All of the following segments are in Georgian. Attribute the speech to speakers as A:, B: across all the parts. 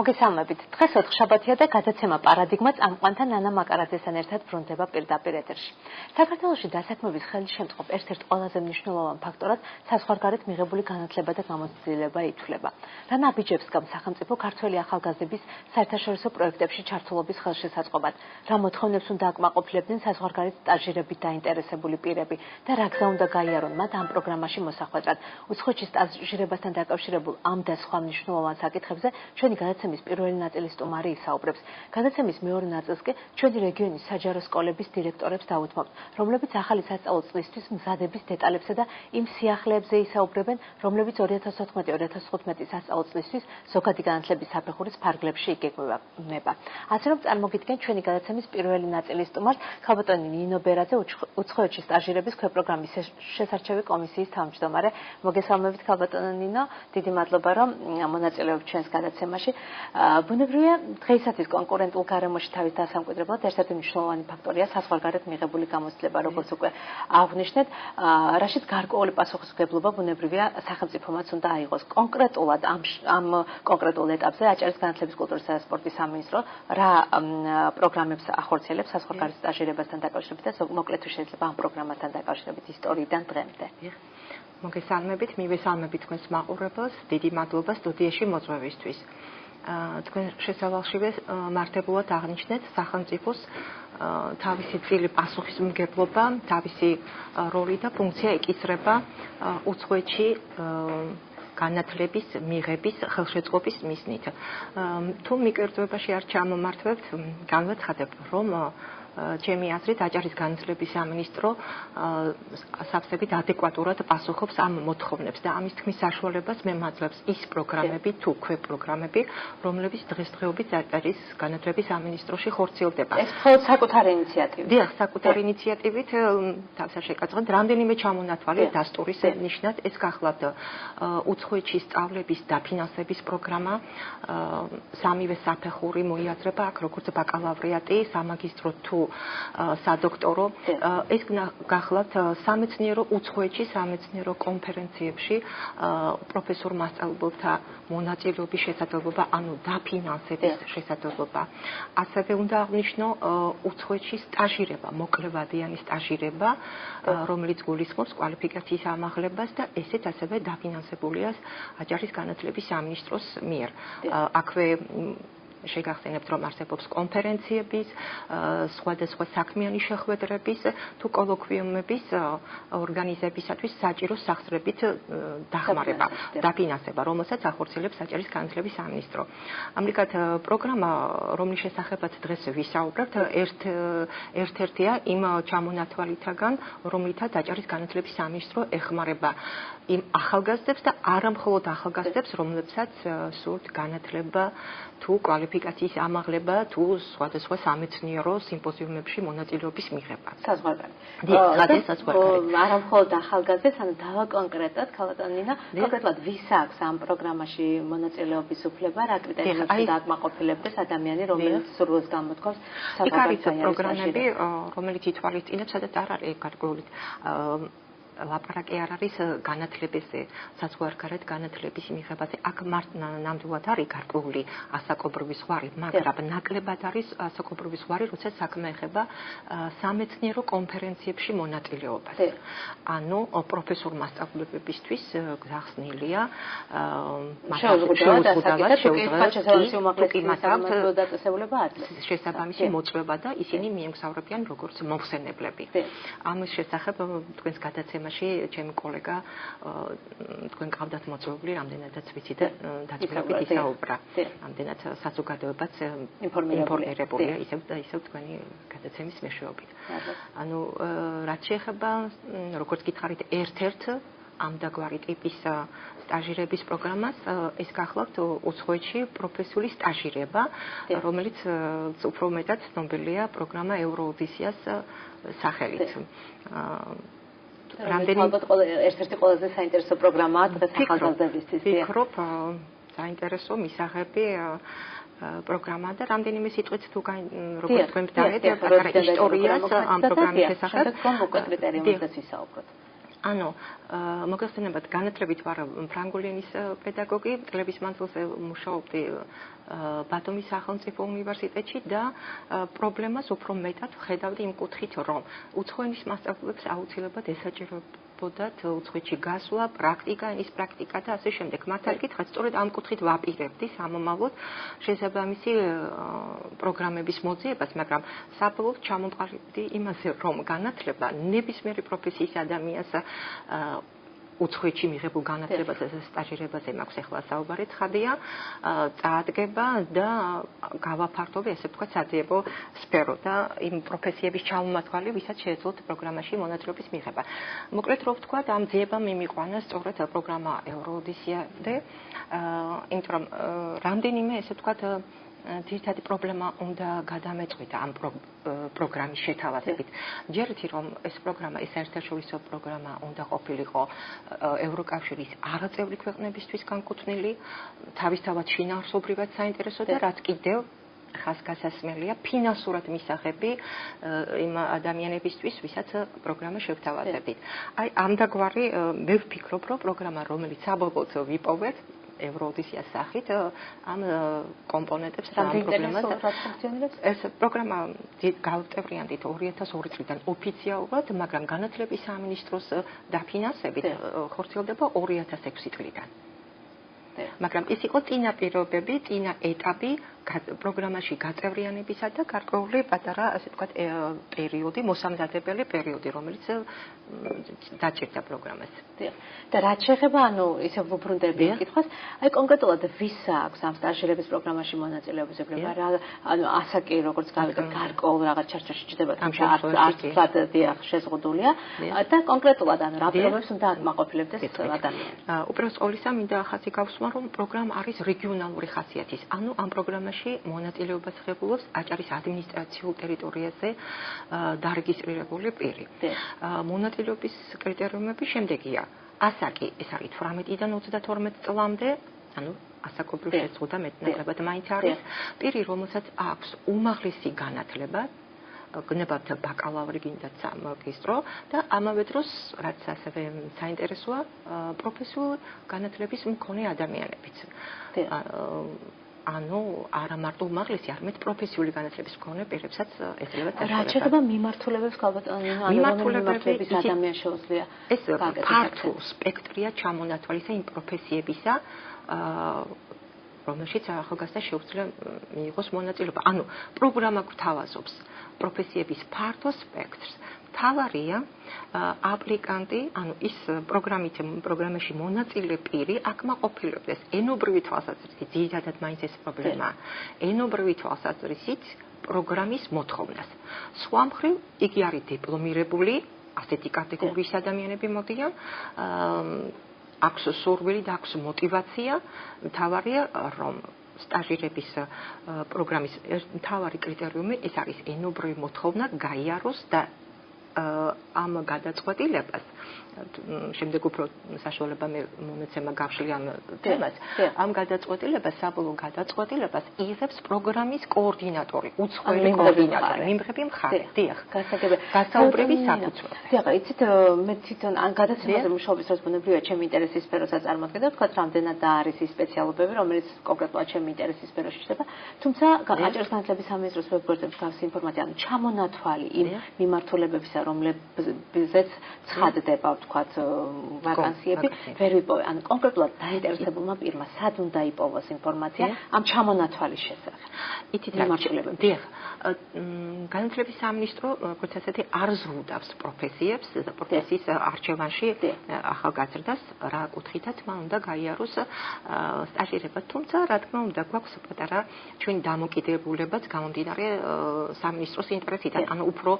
A: მოგესალმებით. დღეს ოთხშაბათია და გადაცემა პარადიგმა წამყვანთან ნანა მაკარაძესთან ერთად ბრუნდება პირდაპირ ეთერში. საქართველოში დასაქმების ხელში შემწყობ ერთ-ერთ ყველაზე მნიშვნელოვან ფაქტორად საზღვარგარეთ მიღებული განათლება და გამოცდილება ითვლება. რა ნაბიჯებს გავს სახელმწიფო ქართველი ახალგაზრდების საერთაშორისო პროექტებში ჩართულობის ხელშესაწყობად, რა მოთხოვნებს უნდა აკმაყოფილებდნენ საზღვარგარეთ სტაჟირებით დაინტერესებული პირები და რა გზა უნდა გაიარონ მათ ამ პროგრამაში მოსახვედრად. უცხოეთში სტაჟირებასთან დაკავშირებულ ამ და სხვა მნიშვნელოვან საკითხებზე ჩვენი გადაცემის პირველი ნაწილის სტუმარი ისაუბრებს. გადაცემის მეორე ნაწილს კი ჩვენი რეგიონის საჯარო სკოლების დირექტორებს დაუთმობთ, რომლებიც ახალი სასწავლო წლისთვის მზადების დეტალებსა და იმ სიახლეებზე ისაუბრებენ, რომლებიც 2014-2015 სასწავლო წლისთვის ზოგადი განათლების საფეხურის ფარგლებში იგეგმება. ასე რომ წარმოგიდგენ ჩვენი გადაცემის პირველი ნაწილის სტუმარს, ქალბატონი ნინო ბერაძე, უცხოეთში სტაჟირების ქვეპროგრამის შესარჩევი კომისიის თავმჯდომარე. მოგესალმებით ქალბატონო ნინო, დიდი მადლობა რომ მონაწილეობთ ჩვენს გადაცემაში. ბუნებრივია, დღეისათვის კონკურენტულ გარემოში თავის დასამკვიდრებლად ერთ-ერთი მნიშვნელოვანი ფაქტორია საზღვარგარეთ მიღებული გამოცდილება, როგორც უკვე აღვნიშნეთ, რაშიც გარკვეული პასუხისმგებლობა ბუნებრივია სახელმწიფომაც უნდა აიღოს. კონკრეტულად ამ კონკრეტულ ეტაპზე აჭარის განათლების, კულტურისა და სპორტის სამინისტრო რა პროგრამებს ახორციელებს საზღვარგარეთ სტაჟირებასთან დაკავშირებით და მოკლედ თუ შეიძლება ამ პროგრამასთან დაკავშირებით ისტორიიდან დღემდე.
B: მოგესალმებით, მივესალმებით თქვენს მაყურებელს, დიდი მადლობა სტუდიაში მოწვევისთვის. თქვენ შესავალშივე მართებულად აღნიშნეთ სახელმწიფოს თავისი წილი პასუხისმგებლობა, თავისი როლი და ფუნქცია ეკისრება უცხოეთში განათლების მიღების ხელშეწყობის მიზნით. თუ მიკერძოებაში არ ჩამომართვებთ, განვაცხადებ, რომ ჩემი აზრით აჭარის განათლების სამინისტრო სავსებით ადეკვატურად პასუხობს ამ მოთხოვნებს და ამის თქმის საშუალებას მემაძლებს ის პროგრამები თუ ქვეპროგრამები, რომლებიც დღესდღეობით აჭარის განათლების სამინისტროში ხორციელდება.
A: ეს მხოლოდ საკუთარი ინიციატივით.
B: დიახ, საკუთარი ინიციატივით თავსა შეკაცრეთ, რამდენიმე ჩამონათვალი დასტურის ნიშნად ეს გახლავთ უცხოეთში სწავლების დაფინანსების პროგრამა, სამივე საფეხური მოიაზრება აქ როგორც ბაკალავრიატი, სამაგისტრო თუ სადოქტორო, ეს გახლავთ სამეცნიერო უცხოეთში სამეცნიერო კონფერენციებში პროფესორ მასწავლებელთა მონაწილეობის შესაძლებლობა, ანუ დაფინანსების შესაძლებლობა. ასევე უნდა აღნიშნო უცხოეთში სტაჟირება, მოკლევადიანი სტაჟირება, რომელიც გულისხმობს კვალიფიკაციის ამაღლებას და ესეც ასევე დაფინანსებულია აჭარის განათლების სამინისტროს მიერ. აქვე შეგახსენებთ, რომ არსებობს კონფერენციების, სხვადასხვა საქმიანი შეხვედრების თუ კოლოკვიუმების ორგანიზებისათვის საჭირო სახსრებით დახმარება, დაფინანსება, რომელსაც ახორციელებს აჭარის განათლების სამინისტრო. ამრიგად, პროგრამა, რომლის შესახებაც დღეს ვისაუბრებთ, ერთ-ერთია იმ ჩამონათვალითაგან, რომლითაც აჭარის განათლების სამინისტრო ეხმარება იმ ახალგაზრდებს და არა მხოლოდ ახალგაზრდებს, რომლებსაც სურთ განათლება თუ კვალიფიკაციის ამაღლება თუ სხვადასხვა სამეცნიერო სიმპოზიუმებში მონაწილეობის მიღება.
A: საზღვარგარეთ.
B: საზღვარგარეთ.
A: არა მხოლოდ ახალგაზრდებს, ანუ დავაკონკრეტად, ქალბატონო ნინო, კონკრეტულად ვის აქვს ამ პროგრამაში მონაწილეობის უფლება, რა კრიტერიუმებში დააკმაყოფილებდეს ადამიანი, რომელიც სურვილს გამოთქვამს
B: საზღვარგარეთ პროგრამები, რომელიც ითვალისწინებს, სადაც არ არის გარკვეული ლაპარაკი არ არის განათლებაზე, საზღვარგარეთ განათლების მიღებაზე. აქ ნამდვილად არის გარკვეული ასაკობრივი ზღვარი, მაგრამ ნაკლებად არის ასაკობრივი ზღვარი, როცა საქმე ეხება სამეცნიერო კონფერენციებში მონაწილეობას. ანუ პროფესორ მასწავლებლებისთვის გახსნილია შესაბამისი მოწვევა და ისინი მიემგზავრებიან როგორც მოხსენებლები. ამის შესახებ თქვენს გადაცემაში ჩემი კოლეგა თქვენ ყავდათ მოწვეული, რამდენადაც ვიცი და დაწყებით ისაუბრა. რამდენად საზოგადოებაც ინფორმირებულია ისევ თქვენი გადაცემის მეშვეობით. ანუ რაც შეეხება, როგორც გითხარით, ერთ-ერთ ამდაგვარი ტიპის სტაჟირების პროგრამას, ეს გახლავთ უცხოეთში პროფესიული სტაჟირება, რომელიც უფრო მეტად ცნობილია პროგრამა ევროოდისეას სახელით.
A: ალბათ ერთ-ერთი ყველაზე საინტერესო პროგრამაა დღეს ახალგაზრდებისთვის.
B: ვფიქრობ, საინტერესო მისაღები პროგრამა და რამდენიმე სიტყვით თუ როგორც თქვენ ვდარეთ, პატარა ისტორიას ამ პროგრამის შესახებ.
A: კონკრეტულ კრიტერიუმებზეც ვისაუბროთ.
B: ანუ მოგეხსენებათ, განათლებით ვარ ფრანგული ენის პედაგოგი, წლების მანძილზე მუშაობდი ბათუმის სახელმწიფო უნივერსიტეტში და პრობლემას უფრო მეტად ვხედავდი იმ კუთხით, რომ უცხო ენის მასწავლებლებს აუცილებლად ესაჭიროებოდათ უცხოეთში გასვლა, პრაქტიკა, ენის პრაქტიკა და ასე შემდეგ. მათ არ გითხრათ, სწორედ ამ კუთხით ვაპირებდი სამომავლოდ შესაბამისი პროგრამების მოძიებას, მაგრამ საბოლოოდ ჩამომყალიბდი იმაზე, რომ განათლება ნებისმიერი პროფესიის ადამიანს უცხოეთში მიღებულ განათლებაზე და სტაჟირებაზე მაქვს ახლა საუბარი ცხადია, წაადგება და გავაფართოვე, ესე ვთქვათ, საძიებო სფერო და იმ პროფესიების ჩამომათვალი, ვისაც შეეძლოთ პროგრამაში მონაწილეობის მიღება. მოკლედ რო ვთქვათ, ამ ძიებამ მიმიყვანა სწორედ პროგრამა ევროოდისეამდე, იმიტომ რომ რამდენიმე, ესე ვთქვათ, ძირითადი პრობლემა უნდა გადამეწყვიტა ამ პროგრამის შეთავაზებით. ჯერითი რომ ეს პროგრამა, ეს საერთაშორისო პროგრამა უნდა ყოფილიყო ევროკავშირის არაწევრი ქვეყნებისთვის განკუთვნილი, თავისთავად შინაარსობრივად საინტერესო და რაც კიდევ ხასგასასმელია ფინანსურად მისაღები იმ ადამიანებისთვის, ვისაც პროგრამა შევთავაზებით. აი, ამდაგვარი მე ვფიქრობ, რომ პროგრამა, რომელიც საბოლოოდ ვიპოვეთ ევროოდისეას სახით ამ კომპონენტებს და ამ პრობლემას ეს პროგრამა გავტევრიანდით 2002 წლიდან ოფიციალურად, მაგრამ განათლების სამინისტროს დაფინანსებით ხორციელდება 2006 წლიდან. მაგრამ ის იყო წინა პირობები, წინა ეტაპი პროგრამაში გაწევრიანებისა და გარკვეული პატარა, ასე ვთქვათ, პერიოდი, მოსამზადებელი პერიოდი, რომელიც დაჭირდა პროგრამას.
A: და რაც შეეხება, ანუ ისე ვუბრუნდები კითხვას, აი კონკრეტულად ვის აქვს ამ სტაჟირების პროგრამაში მონაწილეობის უფლება? ანუ ასაკი, როგორც გავიგეთ, გარკვეულ რაღაც ჩარჩოში ჭდება, თუმცა არც დიახ შეზღუდულია და კონკრეტულად ანუ რა პრობლემებს უნდა აკმაყოფილებდეს ადამიანს.
B: უპირველეს ყოვლისა, მინდა ხაზი გავსვა, რომ პროგრამა არის რეგიონალური ხასიათის. ანუ ამ პროგრამაში მონაწილეობას ღებულობს აჭარის ადმინისტრაციულ ტერიტორიაზე დარეგისტრირებული პირი. მონაწილეობის კრიტერიუმები შემდეგია. ასაკი, ეს არის 18-დან 32 წლამდე, ანუ ასაკობრივ შეზღუდა მეტნაკლებად მაინც არის. პირი, რომელსაც აქვს უმაღლესი განათლება, გნებავთ ბაკალავრი გინდათ სამაგისტრო და ამავე დროს, რაც ასევე საინტერესოა, პროფესიული განათლების მქონე ადამიანებიც. ანუ არა მარტო უმაღლესი, არამედ პროფესიული განათლების მქონე პირებსაც ეძლევა წესრიგი.
A: რა შეეხება მიმართულებას მიმართულების ადამიანს შეუძლია
B: ეს ფართო სპექტრია ჩამონათვალისა იმ პროფესიებისა, რომელშიც ახალგაზრდა შეუძლია მიიღოს მონაწილეობა. ანუ პროგრამა გვთავაზობს პროფესიების ფართო სპექტრს. თავარია აპლიკანტი, ანუ ის პროგრამაში მონაწილე პირი აკმაყოფილებდეს ენობრივი თვალსაზრისით, ძირითადად მაინც ეს პრობლემაა, ენობრივი თვალსაზრისით პროგრამის მოთხოვნას. სხვა მხრივ, იგი არის დიპლომირებული, ასეთი კატეგორიის ადამიანები მოდიან, აქვს სურვილი და აქვს мотивация, თავარია რომ სტაჟირების პროგრამის მთავარი კრიტერიუმი ეს არის ენობრივი მოთხოვნა გაიაროს და ამ გადაწყვეტილებას შემდეგ უფრო საშუალება მომეცემა გავშლი ამ თემას. ამ გადაწყვეტილებას, საბოლოო გადაწყვეტილებას იღებს პროგრამის კოორდინატორი, უცხოელი კოორდინატორი, მიმღები მხარე. დიახ, გასაუბრები საფუძველი.
A: დიახ, იცით, მე თვითონ ან გადაცემაზე მუშაობის დროს ბუნებრივია ჩემი ინტერესის სფეროსაც წარმოადგენდა, თქვა რამდენად არის ის სპეციალობები, რომელიც კონკრეტულად ჩემი ინტერესის სფეროში ჩნდება, თუმცა აჭარის განათლების სამინისტროს ვებგვერდზე მსგავსი ინფორმაცია, ანუ ჩამონათვალი იმ მიმართულებებისა, რომლებზეც ცხადდება, ვთქვათ, ვაკანსიები, ვერ ვიპოვე. ანუ კონკრეტულად დაინტერესებულმა პირმა სად უნდა იპოვოს ინფორმაცია ამ ჩამონათვალის შესახებ.
B: იცით რა, დიახ, განათლების სამინისტრო, როგორც ასეთი, არ ზრუნავს პროფესიებს და პროფესიის არჩევანში ახალგაზრდას, რა კუთხითაც მან უნდა გაიაროს სტაჟირება. თუმცა, რა თქმა უნდა, გვაქვს პატარა ჩვენი დამოკიდებულებაც გამომდინარე სამინისტროს ინტერესიდან, ანუ უფრო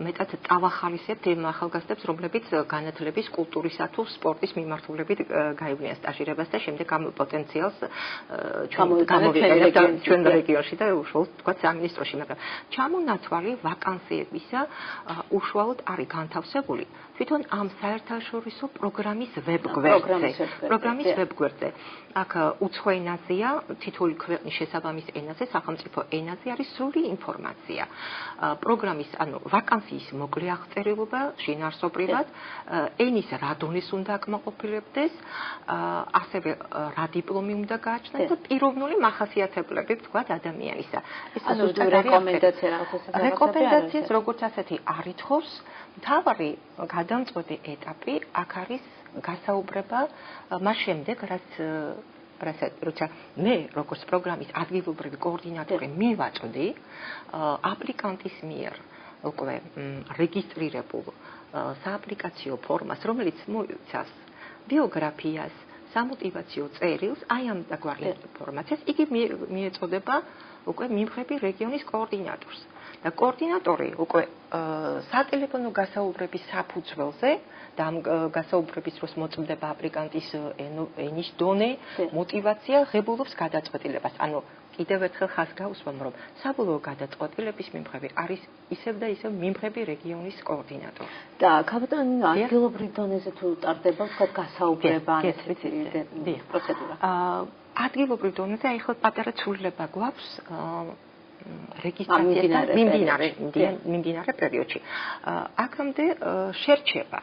B: მეტად წავახალისებთ იმ ახალგაზრდებს, რომლებიც განათლების, კულტურისა თუ სპორტის მიმართულებით გაივლიან სტაჟირებას და შემდეგ ამ პოტენციალს გამოვიყენებთ ჩვენ რეგიონში და უშუალოდ თქვა სამინისტროში, მაგრამ ჩამონათვალი ვაკანსიებისა უშუალოდ არის განთავსებული თვითონ ამ საერთაშორისო პროგრამის ვებგვერდზე. აქ უცხო ენაზეა, თითოეული ქვეყნის შესაბამის ენაზე, სახელმწიფო ენაზე არის სრული ინფორმაცია. პროგრამის, ანუ ვაკანსიის მოკლე აღწერილობა, შინაარსობრივად, ენის რა დონეს უნდა აკმაყოფილებდეს, ასევე რა დიპლომი უნდა გააჩნდეს და პიროვნული მახასიათებლები ვთქვათ ადამიანისა.
A: ეს რეკომენდაციას
B: როგორც ასეთი არ ითხოვს, მთავარი გადამწყვეტი ეტაპი აქ არის გასაუბრება მას შემდეგ, როცა მე როგორც პროგრამის ადგილობრივი კოორდინატორი მივაწვდი აპლიკანტის მიერ უკვე რეგისტრირებულ სააპლიკაციო ფორმას, რომელიც მოიცავს ბიოგრაფიას, სამოტივაციო წერილს, აი ამ დაგვარი ინფორმაციას, იგი მიეწოდება უკვე მიმღები რეგიონის კოორდინატორს. და კოორდინატორი უკვე სატელეფონო გასაუბრების საფუძველზე და ამ გასაუბრების დროს მოწმდება აპლიკანტის ენის დონე, мотивация, ღებულობს გადაწყვეტილებას. ანუ კიდევ ერთხელ ხაზს გავუსვამ, რომ საბოლოო გადაწყვეტილების მიმღები არის ისევ და ისევ მიმღები რეგიონის კოორდინატორი.
A: და ქაბატონო, ადგილობრივ დონეზე თუ ტარდება ვთქვათ გასაუბრება ან პროცედურა.
B: ადგილობრივ დონეზე აი ხო პატარა ცვლილება გვაქვს რეგისტრაციასთან მიმდინარე პერიოდში. აქამდე შერჩება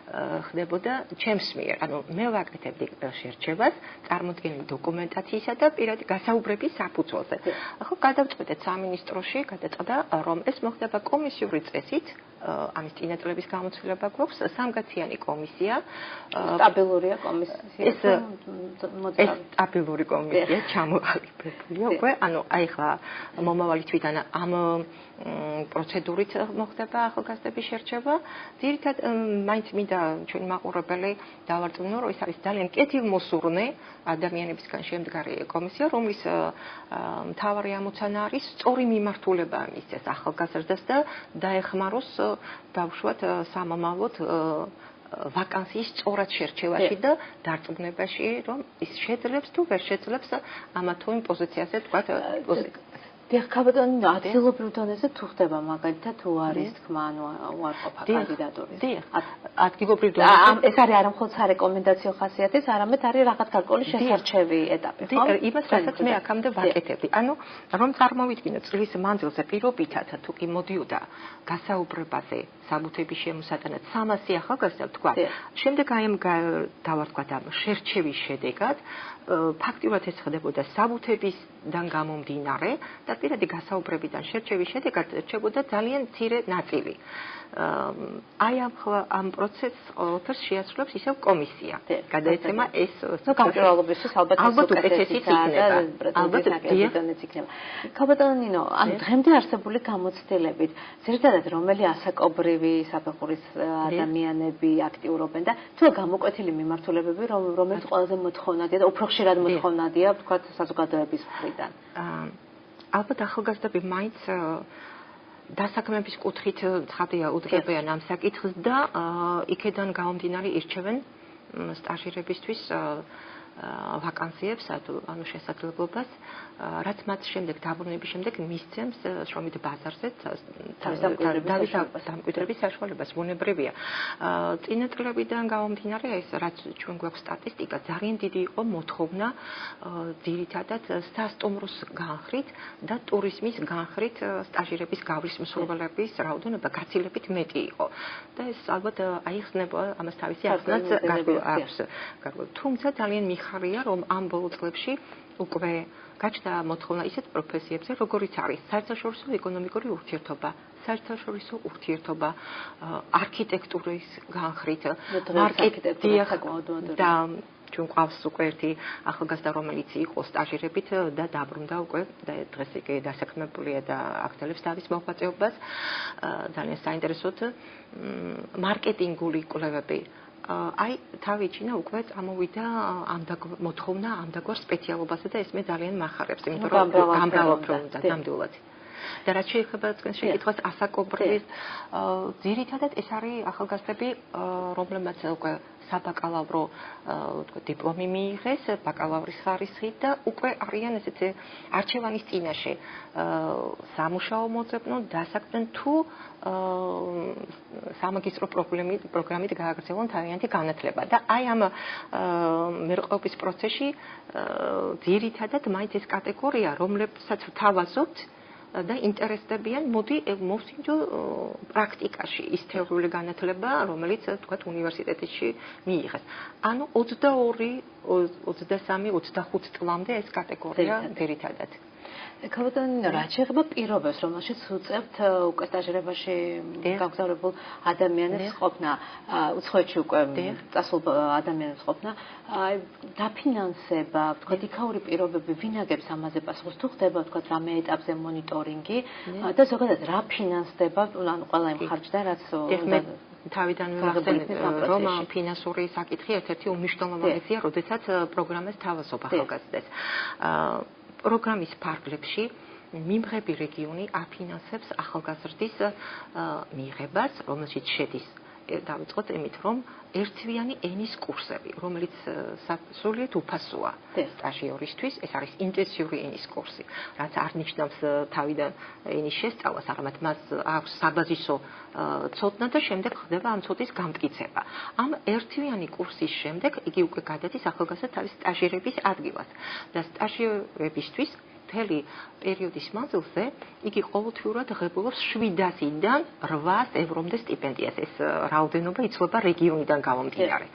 B: ხდებოდა ჩემს მიერ, ანუ მე ვაკეთებდი შერჩევას, წარმოდგენილი დოკუმენტაციისა და პირადი გასაუბრების საფუძველზე. ახლა გადავწყვეტეთ სამინისტროში, გადაწყდა, რომ ეს მოხდება კომისიური წესით, ამის წინა წლების გამოცდილება გვაქვს, სამგაციანი კომისია.
A: სტაბილურია კომისია.
B: ეს სტაბილური კომისია ჩამოყალიბებულია უკვე, ანუ აი ხა მომავალი თვითონ ამ პროცედურით მოხდება ახალგაზრდების შერჩევა. ძირითადად მაინც მინდა ჩვენი მაყურებელი დავარწმუნო, რომ ეს არის ძალიან კეთილმოსურნე ადამიანებისგან შემდგარი კომისია, რომლის მთავარი ამოცანა არის სწორი მიმართულება მისცეს ახალგაზრდას და დაეხმაროს ბავშვად სამომავლოდ ვაკანსიის სწორად შერჩევაში და დარწმუნებაში, რომ ის შეძლებს თუ ვერ შეძლებს ამა თუ იმ პოზიციაზე თქვა
A: დიახ, ქაბატონო, ადგილობრივ დონეზე თუ ხდება მაგალითად თუ არის თქმა, ანუ უარყოფა კანდიდატურის.
B: დიახ, ადგილობრივ დონეზე
A: ეს არის არა მხოლოდ სარეკომენდაციო ხასიათის, არამედ არის რაღაც გარკვეული შესარჩევი ეტაპი, ხო?
B: იმას, რასაც მე აქამდე ვაკეთებდი. ანუ რომ წარმოვიდგინოთ წლის მანძილზე პირობითად თუ კი მოდიოდა გასაუბრებაზე საბუთების შემოსატანად 300 ახალგაზრდა თქვა. შემდეგ აი ამ დავარქვათ ამ შერჩევის შედეგად ფაქტიურად ეს ხდებოდა საბუთებისგან გამომდინარე და პირადი გასაუბრებიდან შერჩევის შედეგად რჩებოდა ძალიან მცირე ნაწილი. აი ამ პროცესს ყოველთვის შეასრულებს ისევ კომისია. გადაეცემა ეს
A: გამჭვირვალობისთვის ალბათ უკეთესიც იქნება. ალბათ იქნება. ქაბატონო ნინო, ამ დღემდე არსებული გამოცდილებით, ზედმეტად რომელი ასაკობრივი საფეხურის ადამიანები აქტიურობენ და თუ გამოკვეთილი მიმართულებები, რომელიც ყველაზე მოთხოვნადია და უფრო ხშირად მოთხოვნადია, ვთქვათ, საზოგადოების მხრიდან.
B: ალბათ ახალგაზრდები მაინც დასაქმების კუთხით ცხადია უდგებიან ამ საკითხს და იქედან გამომდინარე ირჩევენ სტაჟირებისთვის ვაკანსიებს, ანუ შესაძლებლობას, რაც მათ შემდეგ დაბრუნების შემდეგ მისცემს შრომით ბაზარზე დამკვიდრების საშუალებას, ბუნებრივია. წინა წლებიდან გამომდინარე, ეს რაც ჩვენ გვაქვს სტატისტიკა, ძალიან დიდი იყო მოთხოვნა ძირითადად სასტუმროს განხრით და ტურიზმის განხრით სტაჟირების გავლის მსურველების რაოდენობა გაცილებით მეტი იყო. და ეს ალბათ აიხსნება ამას თავისი ახსნაც აქვს. თუმცა ძალიან მიხარია, რომ ამ ბოლო წლებში უკვე გაჩნდა მოთხოვნა ისეთ პროფესიებზე, როგორიც არის საერთაშორისო ეკონომიკური ურთიერთობა, საერთაშორისო ურთიერთობა, არქიტექტურის განხრით, მარკეტინგი და ჩვენ ყავს უკვე ერთი ახალგაზრდა, რომელიც იყო სტაჟირებით და დაბრუნდა უკვე და დღეს იგი დასაქმებულია და აქტიურებს თავის მოღვაწეობას. ძალიან საინტერესოდ მარკეტინგული კვლევები აი თავიჩინა უკვე წამოვიდა მოთხოვნა ამ დაგვარ სპეციალობაზე და ეს მე ძალიან მახარებს, იმიტომ რომ გამრავალფროვნდა ნამდვილად. და რაც შეიძლება თქვენ შეკითხვას ასაკობრივის ძირითადად ეს არის ახალგაზრდები, რომლებმაც უკვე საბაკალავრო დიპლომი მიიღეს, ბაკალავრის ხარისხით და უკვე არიან ესეთი არჩევანის წინაშე სამუშაო მოძებნონ, დასაქმდნენ თუ სამაგისტრო პროგრამით გააგრძელონ თავიანთი განათლება. და აი ამ მერყეობის პროცესში ძირითადად მაინც ეს კატეგორია, რომლებსაც ვთავაზობთ, და ინტერესდებიან, მოდი მოვსინჯო პრაქტიკაში ის თეორიული განათლება, რომელიც თქვათ უნივერსიტეტში მიიღეს. ანუ 22, 23, 25 წლამდე ეს კატეგორია ძირითადად.
A: ქალბატონო, რა შეიძლება პირობებს, რომელშიც უწევთ უკვე სტაჟირებაში გაგზავნებულ ადამიანებს ყოფნა, უცხოეთში უკვე წასულ ადამიანებს ყოფნა, დაფინანსება, თქვათ, იქაური პირობები, ვინ აგებს ამაზე პასუხს, თუ ხდება, თქვათ, რამე ეტაპზე მონიტორინგი და ზოგადად რა ფინანსდება, ანუ ყველა იმ ხარჯთან, რაც
B: თავიდან ვახსენე, რომ ფინანსური საკითხი ერთ-ერთი უმნიშვნელოვანესია, როდესაც პროგრამას თავაზობ ახალგაზრდებს. პროგრამის ფარგლებში მიმღები რეგიონი აფინანსებს ახალგაზრდის მიღებას, რომელშიც შედის დავიწყოთ იმით, რომ ერთთვიანი ენის კურსები, რომელიც სრულიად უფასოა სტაჟიორისთვის, ეს არის ინტენსიური ენის კურსი, რაც არ ნიშნავს თავიდან ენის შესწავლას, არამედ მას აქვს საბაზისო ცოდნა და შემდეგ ხდება ამ ცოდნის გამტკიცება. ამ ერთთვიანი კურსის შემდეგ იგი უკვე გადადის ახალგაზრდა თავის სტაჟირების ადგილას და სტაჟირებისთვის მთელი პერიოდის მანძილზე იგი ყოველთვიურად ღებულობს 700-დან 800 ევრომდე სტიპენდიას. ეს რაოდენობა იცვლება რეგიონიდან გამომდინარე.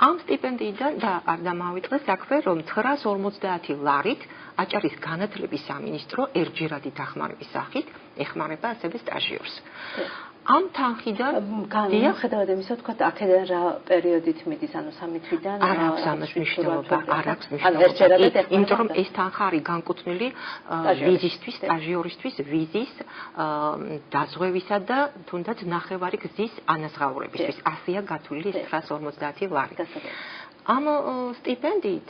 B: ამ სტიპენდიიდან და არ დამავიწყდა საქმე, რომ 950 ლარით აჭარის განათლების სამინისტრო ერთჯერადი დახმარების სახით ეხმარება ასევე სტაჟიორს. ამ თანხიდან
A: განსხვავებით იმისა, თქვა, აქედან რა პერიოდით მიდის, ანუ 3 თვიდან
B: არ აქვს ამას მნიშვნელობა, არ აქვს მნიშვნელობა. იმიტომ რომ ეს თანხა არის განკუთვნილი ვიზისთვის, სტაჟიორისთვის, ვიზის დაზღვევისა და თუნდაც ნახევარი გზის ანაზღაურებისთვის. ასეა გათვლილი 950 ლარი. ამ სტიპენდიით,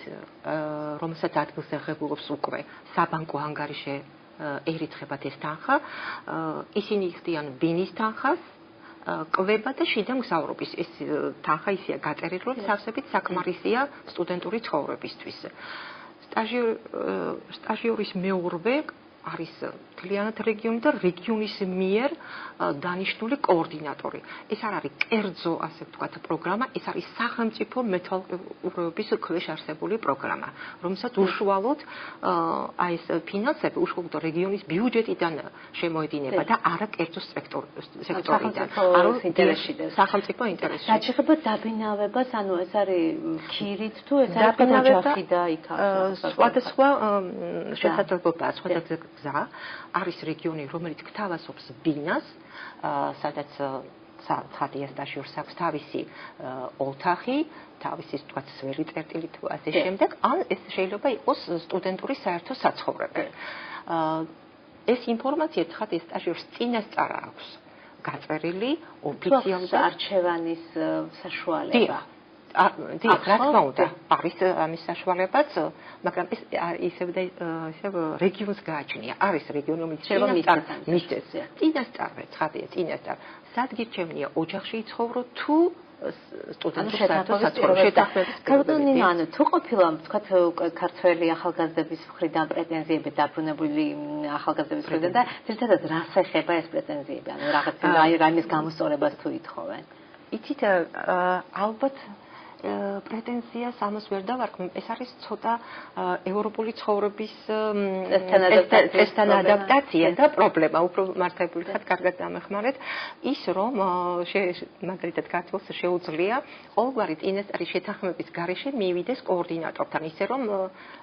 B: რომელსაც ადგილზე ღებულობს უკვე საბანკო ანგარიში ერითხებათ ეს თანხა, ისინი იხდიან ბინის თანხას, კვება და შიდა მგზავრობის. ეს თანხა ისეა გაწერილი, რომ სავსებით საკმარისია სტუდენტური ცხოვრებისთვის. სტაჟიორის მეურვე არის მთლიანად რეგიონი და რეგიონის მიერ დანიშნული კოორდინატორი. ეს არ არის კერძო, ასე ვთქვათ, პროგრამა, ეს არის სახელმწიფო მეთვალყურეობის ქვეშ არსებული პროგრამა, რომელსაც უშუალოდ აი ეს ფინანსები უშუალოდ რეგიონის ბიუჯეტიდან შემოედინება და არა კერძო სექტორიდან. ანუ სახელმწიფო ინტერესში.
A: რაც შეეხება დაბინავებას, ანუ ეს არის ქირით თუ ეს არის ოჯახი და იქ
B: სხვადასხვა შესაძლებლობაა, სხვადასხვა გზა არის რეგიონი, რომელიც გთავაზობს ბინას, სადაც ცხადია სტაჟიორს აქვს თავისი ოთახი, თავისი თქვა სველი წერტილი თუ ასე შემდეგ, ან ეს შეიძლება იყოს სტუდენტური საერთო საცხოვრებელი. ეს ინფორმაცია ცხადია სტაჟიორს წინასწარ აქვს გაწერილი ოფიციალურად
A: არჩევანის საშუალება.
B: დიახ, რა თქმა უნდა, არის ამის საშუალებაც, მაგრამ ეს ისევ რეგიონს გააჩნია. არის რეგიონი, რომელიც შეიძლება მისცეს. წინასწარვე, ცხადია, წინასწარ. სად გირჩევნია ოჯახში იცხოვრო თუ სტუდენტურ საერთო საცხოვრებელში.
A: ქალბატონო, ანუ თუ ყოფილა, თქვათ, ქართველი ახალგაზრდების მხრიდან პრეტენზიები დაბრუნებული ახალგაზრდების მხრიდან და ძირითადად რას ეხება ეს პრეტენზიები? ანუ რაღაც რაიმის გამოსწორებას თუ ითხოვენ?
B: იცით, ალბათ პრეტენზიას ამას ვერ დავარქმევ, ეს არის ცოტა ევროპული ცხოვრების წესთან ადაპტაცია და პრობლემა, უფრო მართებული ხარ, კარგად დამეხმარეთ, ის რომ მაგალითად ქართველს შეუძლია ყოველგვარი წინასწარი შეთანხმების გარეშე მივიდეს კოორდინატორთან, ისე რომ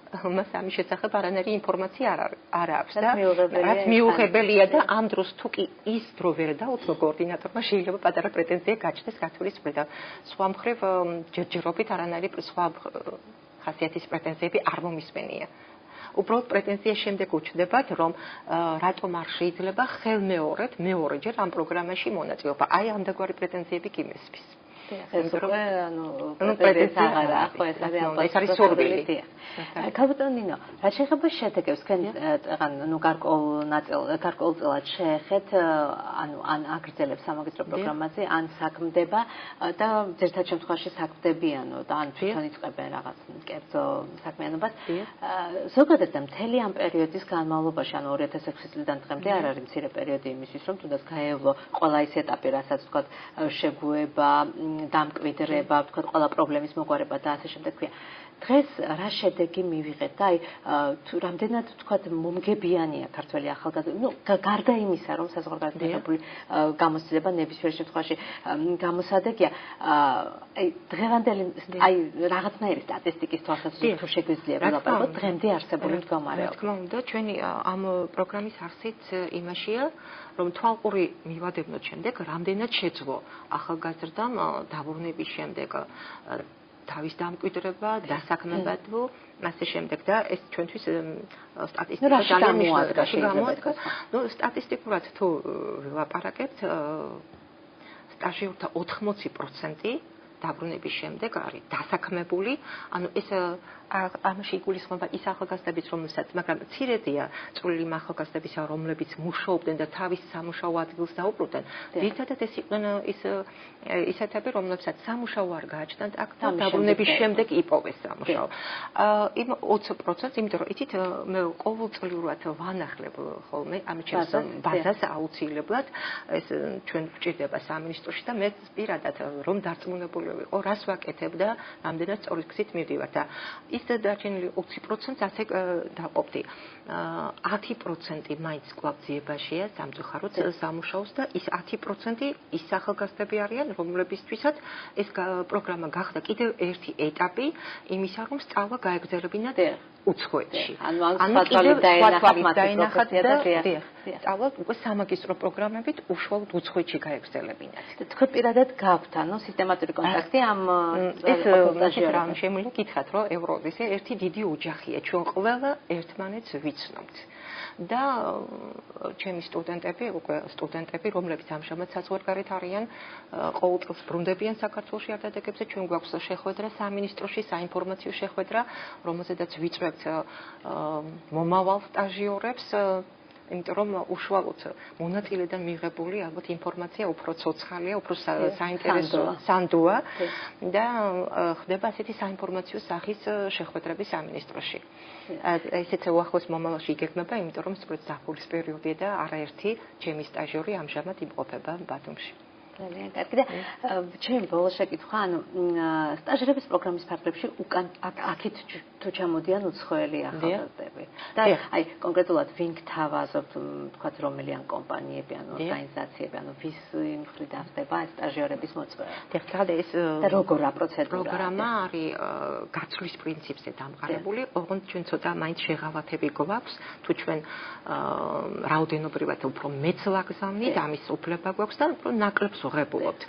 B: მას ამის შესახებ არანაირი ინფორმაცია არ აქვს და რაც მიუღებელია და ამ დროს თუ კი ის დრო ვერ დაუწყო კოორდინატორმა შეიძლება პატარა პრეტენზია გაჩნდეს ქართულის მხრიდან. სხვა მხრივ ჯერჯერობით არანაირი სხვა ხასიათის პრეტენზიები არ მომისმენია. უბრალოდ პრეტენზია შემდეგ უჩნდებათ, რომ რატომ არ შეიძლება ხელმეორედ მეორეჯერ ამ პროგრამაში მონაწილეობა. აი ამდაგვარი პრეტენზიები კი მესმის.
A: ეს უკვე ანუ პრეტენზია ხო ეს არის სურვილი. ქალბატონო ნინო, რაც შეეხება შედეგებს, თქვენ ანუ გარკვეულწილად შეეხეთ, ანუ ან აგრძელებს სამაგისტრო პროგრამაზე, ან საქმდება და ზოგადად შემთხვევაში საქმდებიანო და ან თვითონ იწყებენ რაღაც კერძო საქმიანობას. ზოგადად და მთელი ამ პერიოდის განმავლობაში, ანუ 2006 წლიდან დღემდე არ არის მცირე პერიოდი იმისთვის, რომ თუნდაც გაევლო ყველა ის ეტაპი, რასაც თქვა შეგუება, დამკვიდრება, თქვა ყველა პრობლემის მოგვარება და ასე შემდეგ ქვია. დღეს რა შედეგი მივიღეთ და აი თუ რამდენად თქვათ მომგებიანია ქართველი ახალგაზრდა გარდა იმისა რომ საზღვარგარეთ მიღებული გამოცდილება ნებისმიერ შემთხვევაში გამოსადეგია აი დღევანდელი აი რაღაცნაირი სტატისტიკის თვალსაზრისით თუ შეგვიძლია ვილაპარაკოთ დღემდე არსებული მდგომარეობა.
B: რა თქმა უნდა, ჩვენი ამ პროგრამის არსიც იმაშია, რომ თვალყური მივადევნოთ შემდეგ, რამდენად შეძლო ახალგაზრდამ დაბრუნების შემდეგ თავის დამკვიდრება, დასაქმებადო, ასე შემდეგ და ეს ჩვენთვის სტატისტიკა ძალიან მნიშვნელოვანია. სტატისტიკურად თუ ვილაპარაკებთ, სტაჟიორთა 80% დაბრუნების შემდეგ არის დასაქმებული, ანუ ეს ამაში იგულისხმება ის ახალგაზრდების, რომელსაც, მაგრამ მცირედია წვრილი ახალგაზრდებისა, რომლებიც მუშაობდნენ და თავის სამუშაო ადგილს დაუბრუნდნენ. ძირითადად ეს იყვნენ ისეთები, რომლებსაც სამუშაო არ გააჩნდათ აქ და დაბრუნების შემდეგ იპოვეს სამუშაო. იმ 20%, იმიტომ რომ იცით, მე ყოველწლიურად ვანახლებ ხოლმე ამ ჩემს ბაზას აუცილებლად, ეს ჩვენ გვჭირდება სამინისტროში და მე პირადად რომ დარწმუნებული ვიყო, რას ვაკეთებ და რამდენად სწორი გზით მივდივარ და ის დარჩენილი 20%-ს ასე დაყოფდი. 10% მაინც კვლავ ძიებაშია სამწუხაროდ სამუშაოს და ის 10% ის ახალგაზრდები არიან, რომლებისთვისაც ეს პროგრამა გახდა კიდევ ერთი ეტაპი იმისა, რომ სწავლა გაეგრძელებინათ უცხოეთში.
A: ანუ დაენახათ და
B: სწავლა უკვე სამაგისტრო პროგრამებით უშუალოდ უცხოეთში გაეგრძელებინათ.
A: თქვენ პირადად გაქვთ ანუ სისტემატური კონტაქტი ამ
B: ეს რა შემიძლია გითხრათ, რომ ევროზის ერთი დიდი ოჯახია. ჩვენ ყველა ერთმანეთს ვიცნობთ. და ჩემი სტუდენტები, რომლებიც ამჟამად საზღვარგარეთ არიან, ყოველწელს ბრუნდებიან საქართველოში არდადეგებზე, ჩვენ გვაქვს შეხვედრა სამინისტროში, საინფორმაციო შეხვედრა, რომელზედაც ვიწვევთ მომავალ სტაჟიორებს, იმიტომ რომ უშუალოდ მონაწილედან მიღებული ალბათ ინფორმაცია უფრო ცოცხალია, უფრო საინტერესო სანდოა და ხდება ასეთი საინფორმაციო სახის შეხვედრები სამინისტროში. ესეც უახლოს მომავალში იგეგმება, იმიტომ რომ სწორედ ზაფხულის პერიოდია და არაერთი ჩემი სტაჟიორი ამჟამად იმყოფება ბათუმში.
A: ძალიან კარგი და ჩემი ბოლო შეკითხვა, ანუ სტაჟირების პროგრამის ფარგლებში უკან აქეთ თუ ჩამოდიან უცხოელი ახალგაზრდები. და აი კონკრეტულად ვინ გთავაზობთ, თქვათ რომელი ან კომპანიები, ან ორგანიზაციები, ანუ ვის მხრიდან ხდება სტაჟიორების მოწვევა.
B: ეხლა ეს
A: და როგორ რა პროცედურაა?
B: პროგრამა არის გაცვლის პრინციპზე დამყარებული, ოღონდ ჩვენ ცოტა მაინც შეღავათები გვაქვს, თუ ჩვენ რაოდენობრივად უფრო მეც ვაგზავნით, ამის უფლება გვაქვს და უფრო ნაკლებს ვღებულობთ.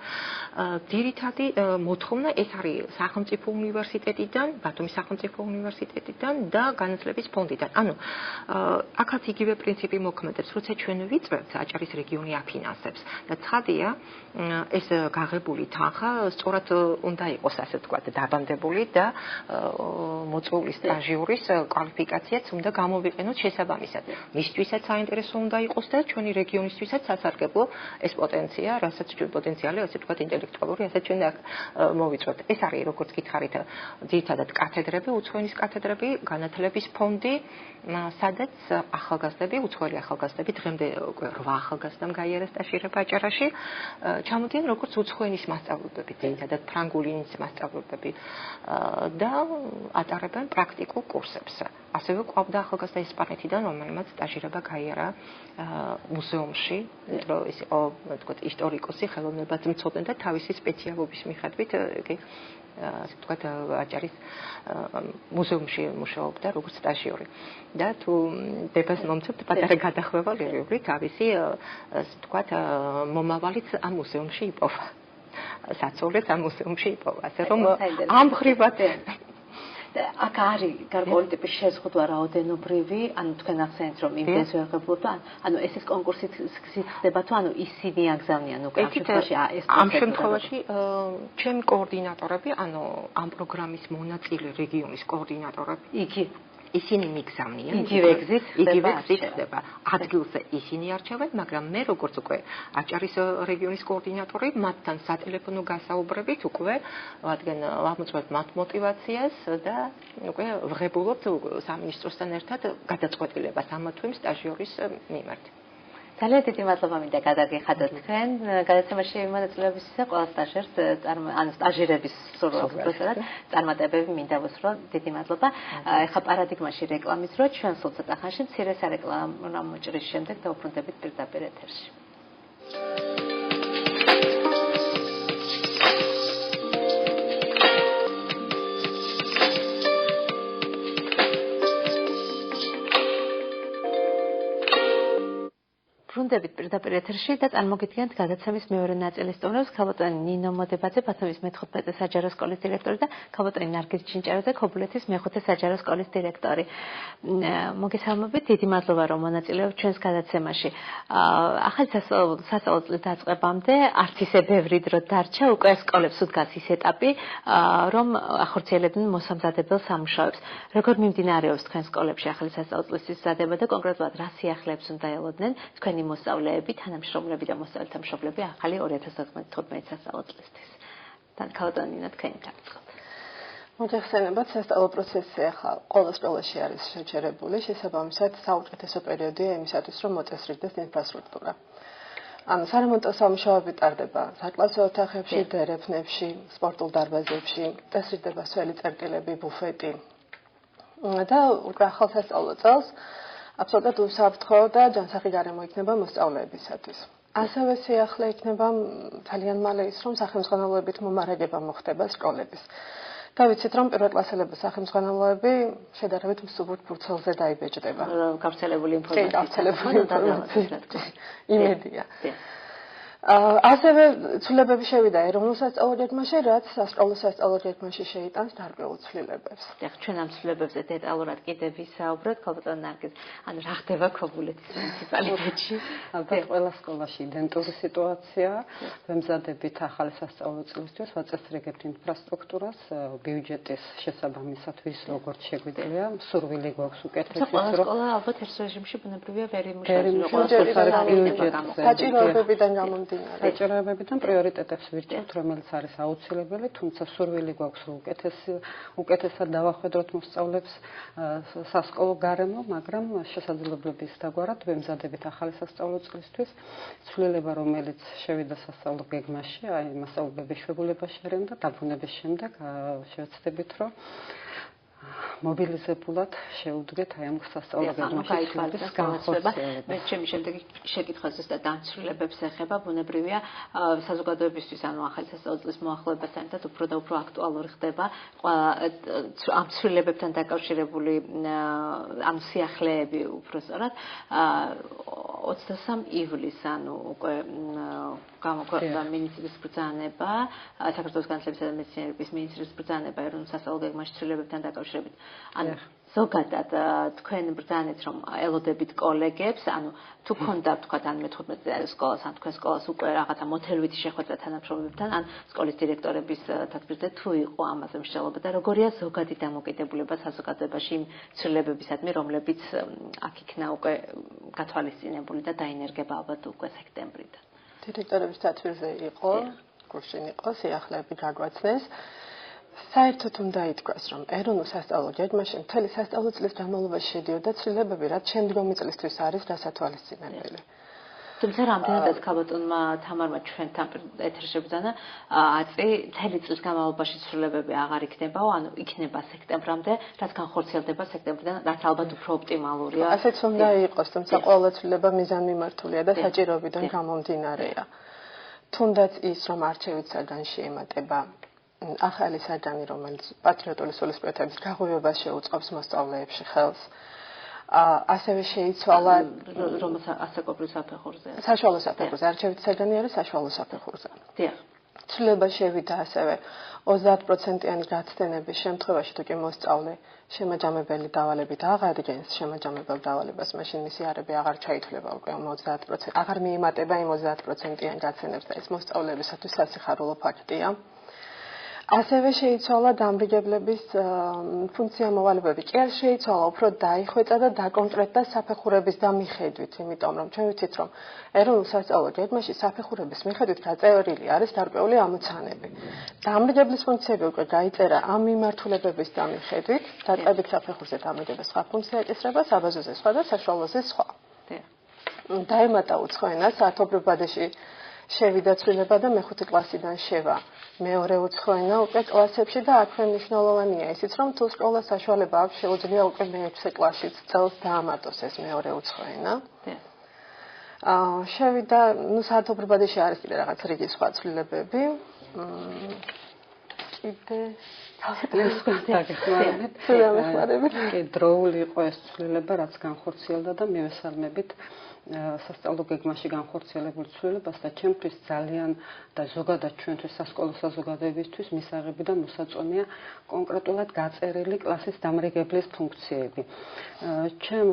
B: ძირითადი მოთხოვნა ეს არის სახელმწიფო უნივერსიტეტიდან, ბათუმის სახელმწიფო უნივერსიტეტიდან და განათლების ფონდიდან. ანუ აქაც იგივე პრინციპი მოქმედებს, როცა ჩვენ ვიწვევთ, აჭარის რეგიონი აფინანსებს და ცხადია, ეს გაღებული თანხა სწორად უნდა იყოს, ასე ვთქვათ, დაბანდებული და მოწვეული სტაჟიორის კვალიფიკაციაც უნდა გამოვიყენოთ შესაბამისად. მისთვისაც საინტერესო უნდა იყოს და ჩვენი რეგიონისთვისაც სასარგებლო ეს პოტენცია, რასაც ჩვენ პოტენციალი, ასე ვთქვათ, ინტელექტუალური, ასე ჩვენ მოვიწვევთ. ეს არის, როგორც გითხარით, ძირითადად კათედრები, უცხოენის კათედრები, განათლების ფონდი, სადაც ახალგაზრდები, უცხოელი ახალგაზრდები, დღემდე უკვე 8 ახალგაზრდამ გაიარა სტაჟირება აჭარაში, ჩამოდიან როგორც უცხოენის მასწავლებლები, ძირითადად ფრანგული ენის მასწავლებლები და ატარებენ პრაქტიკულ კურსებს. ასევე ყავდა ახალგაზრდა ესპანეთიდან, რომელმაც სტაჟირება გაიარა მუზეუმში, რომ ის იყო, ვთქვათ, ისტორიკოსი, ხელოვნებათმცოდნე და თავისი სპეციალობის მიხედვით იგი ასე ვთქვათ, აჭარის მუზეუმში მუშაობდა როგორც სტაჟიორი. და თუ დებას მომცემთ პატარა გადახვევა ლირიული, თავისი ასე ვთქვათ, მომავალიც ამ მუზეუმში იპოვა. საცოლეც ამ მუზეუმში იპოვა. ასე რომ ამ ხრივად
A: აქ არის გარკვეული ტიპის შეზღუდვა რაოდენობრივი, ანუ თქვენ ახსენეთ, რომ იმდენს ვეღებულობთ, ანუ ეს კონკურსით ხდება თუ ანუ ისინი აგზავნიან უკვე
B: ამ შემთხვევაში ჩემი კოორდინატორები, ანუ ამ პროგრამის მონაწილე რეგიონის კოორდინატორები, ისინი მიგზავნიან, იგივე გზით ხდება. ადგილზე ისინი არჩევენ, მაგრამ მე როგორც უკვე აჭარის რეგიონის კოორდინატორი, მათთან სატელეფონო გასაუბრებით უკვე ვადგენ ვამოწმებთ მათ мотивაციას და უკვე ვღებულობთ სამინისტროსთან ერთად გადაწყვეტილებას ამა თუ იმ სტაჟიორის მიმართ.
A: ძალიან დიდი მადლობა მინდა გადაგიხადოთ თქვენ გადაცემაში მონაწილეობისთვისაც ყველა სტაჟერს ანუ სტაჟირების სურვილს წარმატებები მინდა ვუსურვო დიდი მადლობა ეხლა პარადიგმაში რეკლამის დრო ჩვენ სულ ცოტა ხანში მცირე სარეკლამო მოჭრის შემდეგ დავუბრუნდებით პირდაპირ ეთერში ბრუნდებით პირდაპირ ეთერში და წარმოგიდგენთ გადაცემის მეორე ნაწილის სტუმრებს ქალბატონი ნინო მოდებაძე, ბათუმის მე-15 საჯარო სკოლის დირექტორი და ქალბატონი ნარგიზ ჩინჭარაძე, ქობულეთის მე-5 საჯარო სკოლის დირექტორი. მოგესალმებით, დიდი მადლობა რომ მონაწილეობთ ჩვენს გადაცემაში. ახალი სასწავლო წლის დაწყებამდე არც ისე ბევრი დრო დარჩა, უკვე სკოლებს უდგას ის ეტაპი, რომ ახორციელებდნენ მოსამზადებელ სამუშაოებს. როგორ მიმდინარეობს თქვენ სკოლებში ახალი სასწავლო წლისთვის მზადება და კონკრეტულად რა სიახლეებს უნდა ელოდნენ თქვენი მოსწავლეები, თანამშრომლები და მოსწავლეთა მშობლები ახალი 2015 სასწავლო წლისთვის. ქალბატონი ნინო თქვენი დაწყოთ.
C: მოიხსენებათ სასწავლო პროცესი ახლა ყველა სკოლაში არის შეჩერებული, შესაბამისად საუკეთესო პერიოდია იმისათვის, რომ მოწესრიგდეს ინფრასტრუქტურა. ანუ სარემონტო სამუშაოები ტარდება საკლასო ოთახებში, დერეფნებში, სპორტულ დარბაზებში, წესრიგდება სველი წერტილები, ბუფეტი. და უკვე ახალ სასწავლო წელს აბსოლუტურად უსაფრთხო და ჯანსაღი გარემო იქნება მოსწავლეებისათვის. ასევე სიახლე იქნება ძალიან მალე ის, რომ სახელმძღვანელოებით მომარაგება მოხდება სკოლების. და ვიცით, რომ პირველკლასელების სახელმძღვანელოები შედარებით მსუბუქ ფურცელზე დაიბეჭდება.
A: გავრცელებული ინფორმაცია.
C: იმედია. ასევე ცვლილებები შევიდა ეროვნულ სასწავლო ჯგუფში, რაც სასკოლო სასწავლო ჯგუფში შეიტანს დარკვეულ ცვლილებებს.
A: ჩვენ ამ ცვლილებებზე დეტალურად კიდევ ვისაუბროთ, ქალბატონ ნარგიზ, ანუ რა ხდება ქობულეთის მუნიციპალიტეტში?
D: ალბათ ყველა სკოლაში იდენტური სიტუაცია. ვემზადებით ახალი სასწავლო წლისთვის, ვაწესრიგებთ ინფრასტრუქტურას, ბიუჯეტის შესაბამისად ვის როგორც შეგვიძლია, სურვილი გვაქვს უკეთესი,
A: რომ სკოლა ალბათ ერთ რეჟიმში ბუნებრივია ვერ
C: იმუშავებს. საჭიროებებიდან გამომდინარე
D: საჭიროებებიდან პრიორიტეტებს ვირჩევთ, რომელიც არის აუცილებელი, თუმცა სურვილი გვაქვს უკეთესად დავახვედროთ მოსწავლებს სასკოლო გარემო, მაგრამ შესაძლებლობის დაგვარად ვემზადებით ახალი სასწავლო წლისთვის. ცვლილება, რომელიც შევიდა სასწავლო გეგმაში, აი მასწავლებლების შვებულებაში არიან და დაბრუნების შემდეგ შევეცდებით, რომ მობილიზებულად შეუდგეთ აი ამ სასწავლო გეგმაში განხორციელება.
A: მე ჩემი შემდეგი შეკითხვა ზუსტად ამ ცვლილებებს ეხება, ბუნებრივია საზოგადოებისთვის, ანუ ახალი სასწავლო წლის მოახლოებასთან ერთად უფრო და უფრო აქტუალური ხდება ამ ცვლილებებთან დაკავშირებული ამ სიახლეები უბრალოდ 23 ივლისს, ანუ უკვე გამოქვეყნდა მინისტრის ბრძანება, საქართველოს განათლებისა და მეცნიერების მინისტრის ბრძანება ეროვნულ სასწავლო გეგმაში ცვლილებებთან დაკავშირებით. ანუ ზოგადად თქვენ ბრძანეთ რომ ელოდებით კოლეგებს, ანუ თუ ქონდა თქვა ან მე-15 სკოლას, ან თქვენ სკოლას უკვე რაღაცა მოთელვითი შეხვედრა თანამშრომლებთან, ან სკოლის დირექტორების თქმით თუ იყო ამაზე მსჯელობა და როგორია ზოგადი დამოკიდებულება საზოგადოებაში იმ ცვლილებებისადმი, რომლებიც აქ იქნა უკვე გათვალისწინებული და დაინერგება ალბათ უკვე სექტემბრიდან.
C: დირექტორების თათბირზე იყო, გუშინ იყო, სიახლეები გაგვაცნეს. საერთოდ უნდა ითქვას, რომ ეროვნულ სასწავლო ჯგუფში მთელი სასწავლო წლის განმავლობაში შედიოდა ცვლილებები, რაც შემდგომი წლისთვის არის დასათვალისწინებელი.
A: თუმცა რამდენადაც ქალბატონმა თამარმა ჩვენთან ეთერში ბრძანა, აწი მთელი წლის განმავლობაში ცვლილებები აღარ იქნებაო, ანუ იქნება სექტემბრამდე, რაც განხორციელდება სექტემბრიდან, რაც ალბათ უფრო ოპტიმალურია.
C: ასეც უნდა იყოს, თუმცა ყველა ცვლილება მიზანმიმართულია და საჭიროებიდან გამომდინარეა. თუნდაც ის, რომ არჩევით საგანში ემატება ახალი საგანი, რომელიც პატრიოტული სულისკვეთების გაღვივებას შეუწყობს მოსწავლეებში ხელს. ასევე შეიცვალა
A: ასაკობრივ საფეხურზე.
C: საშუალო საფეხურზე, არჩევითი საგანი არის საშუალო საფეხურზე.
A: დიახ.
C: ცვლილება შევიდა ასევე 30%-იანი გაცდენების შემთხვევაში, თუ კი მოსწავლე შემაჯამებელი დავალებით აღადგენს შემაჯამებელ დავალებას, მაშინ მისი არები აღარ ჩაითვლება უკვე 30%. აღარ მიემატება იმ 30%-იან გაცდენებს და ეს მოსწავლეებისათვის სასიხარულო ფაქტია. ასევე შეიცვალა დამრიგებლების ფუნქცია მოვალეობები. კი არ შეიცვალა, უფრო დაიხვეწა და დაკონკრეტდა საფეხურების დამიხედვით, იმიტომ რომ ჩვენ ვიცით, რომ ეროვნულ სასწავლო ჯგუფში საფეხურების მიხედვით გაწერილი არის დარკვეული ამოცანები. დამრიგებლის ფუნქციები უკვე გაიწერა ამ მიმართულებების დამიხედვით, დაწყებით საფეხურზე დამრიგება სხვა ფუნქცია ეკისრება, საბაზოზე სხვა და საშუალოზე სხვა. დაემატა უცხო ენა, საათობრივ ბადეში შევიდა ცვლილება და მეხუთე კლასიდან შევა მეორე უცხო ენა უკვე კლასებში და აქვე მნიშვნელოვანია ისიც, რომ თუ სკოლა საშუალება აქვს, შეუძლია უკვე მე-6 კლასშიც წელს დაამატოს ეს მეორე უცხო ენა. შევიდა, საათობრივ ბადეში არის კიდე რაღაც რიგი სხვა ცვლილებები. კიდე
D: დროული იყო ეს ცვლილება, რაც განხორციელდა და მივესალმებით სასწავლო გეგმაში განხორციელებული ცვლილებას და ჩემთვის ძალიან და ზოგადად ჩვენთვის სასკოლო საზოგადოებისთვის მისაღები და მოსაწონია კონკრეტულად გაწერილი კლასის დამრიგებლის ფუნქციები.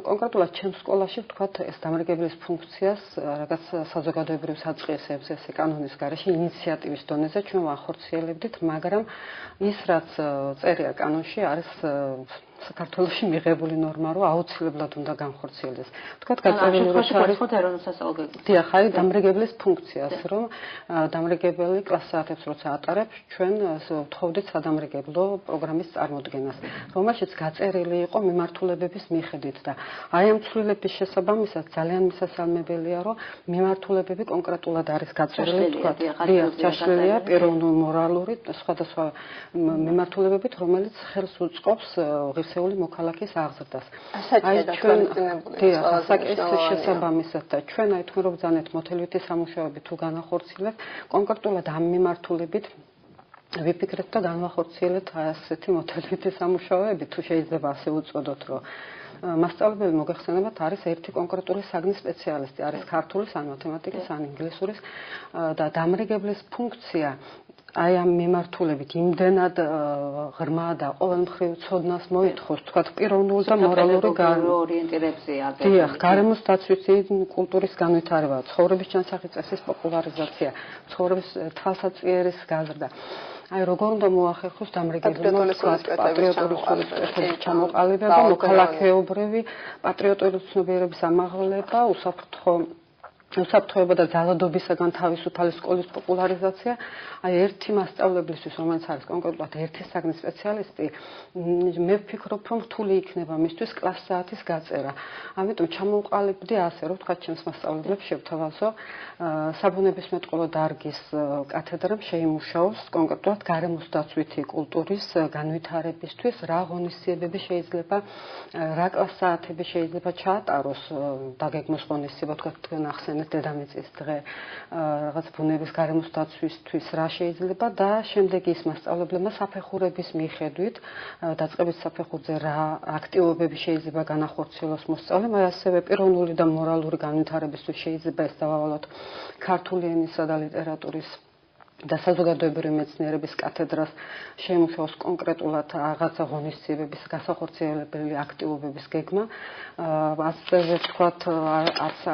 D: კონკრეტულად ჩემ სკოლაში ვთქვათ ეს დამრიგებლის ფუნქციას რაღაც საზოგადოებრივ საწყისებზე ესე კანონის გარეშე ინიციატივის დონეზე ჩვენ ვახორციელებდით, მაგრამ ის რაც წერია კანონში არის საქართველოში მიღებული ნორმა, რომ აუცილებლად უნდა განხორციელდეს. ვთქვათ, გაწერილი როცა არის
B: ეროვნულ სასწავლო გეგმაში.
D: დიახ, აი დამრიგებლის ფუნქციას, რომ დამრიგებელი კლას საათებს როცა ატარებს, ჩვენ ვთხოვდით სადამრიგებლო პროგრამის წარმოდგენას, რომელშიც გაწერილი იყო მიმართულებების მიხედვით და აი ამ ცვლილების შესაბამისად ძალიან მისასალმებელია, რომ მიმართულებები კონკრეტულად არის გაწერილი, ვთქვათ, დიახ, ჩაშლილია პიროვნულ მორალური სხვადასხვა მიმართულებებით, რომელიც ხელს უწყობს ღირსეული მოქალაქის აღზრდას.
C: აი ჩვენ
D: საკითხის შესაბამისად და ჩვენ აი თქვენ რომ ბრძანეთ მოთელვითი სამუშაოები თუ განახორციელებთ, კონკრეტულად ამ მიმართულებით ვიფიქრეთ და განვახორციელეთ ასეთი მოთელვითი სამუშაოები, თუ შეიძლება ასე უწოდოთ, რომ მასწავლებელი მოგეხსენებათ არის ერთი კონკრეტული საგნის სპეციალისტი, არის ქართულის, ან მათემატიკის, ან ინგლისურის და დამრიგებლის ფუნქცია აი ამ მიმართულებით იმდენად ღრმა და ყოველმხრივ ცოდნას მოითხოვს, თქვათ, პიროვნულ და მორალური
B: ორიენტირებზეა.
D: დიახ, გარემოს დაცვითი კულტურის განვითარება, ცხოვრების ჩანსახი წესის პოპულარიზაცია, ცხოვრების თვალსაჩინერის გაზრდა. აი როგორ უნდა მოახერხოს დამრიგებელმა პატრიოტული სულისკვეთების ჩამოყალიბება, მოქალაქეობრივი პატრიოტული ცნობიერების ამაღლება, უსაფრთხოება და ძალადობისაგან თავისუფალი სკოლის პოპულარიზაცია. აი ერთი მასწავლებლისთვის, რომელიც არის კონკრეტულად ერთი საგნის სპეციალისტი, მე ვფიქრობ, რომ რთული იქნება მისთვის კლას საათის გაწერა. ამიტომ ჩამოვყალიბდი ასე, რომ თქვა ჩემს მასწავლებლებს შევთავაზო საბუნებისმეტყველო დარგის კათედრამ შეიმუშაოს კონკრეტულად გარემოს დაცვითი კულტურის განვითარებისთვის რა ღონისძიებები შეიძლება, რა კლას საათები შეიძლება ჩაატაროს დაგეგმოს ღონისძიება, თქვა თქვენ ახსენეთ დედამიწის დღე, რაღაც ბუნების გარემოს დაცვისთვის რა შეიძლება და შემდეგ ის მასწავლებლებმა საფეხურების მიხედვით დაწყებით საფეხურზე რა აქტივობები შეიძლება განახორციელოს მოსწავლემ, აი ასევე პიროვნული და მორალური განვითარებისთვის შეიძლება ეს დავავალოთ ქართული ენისა და ლიტერატურის და საზოგადოებრივი მეცნიერების კათედრას შეიმუშაოს კონკრეტულად რაღაცა ღონისძიებების გასახორციელებელი აქტივობების გეგმა. ასევე ვთქვათ,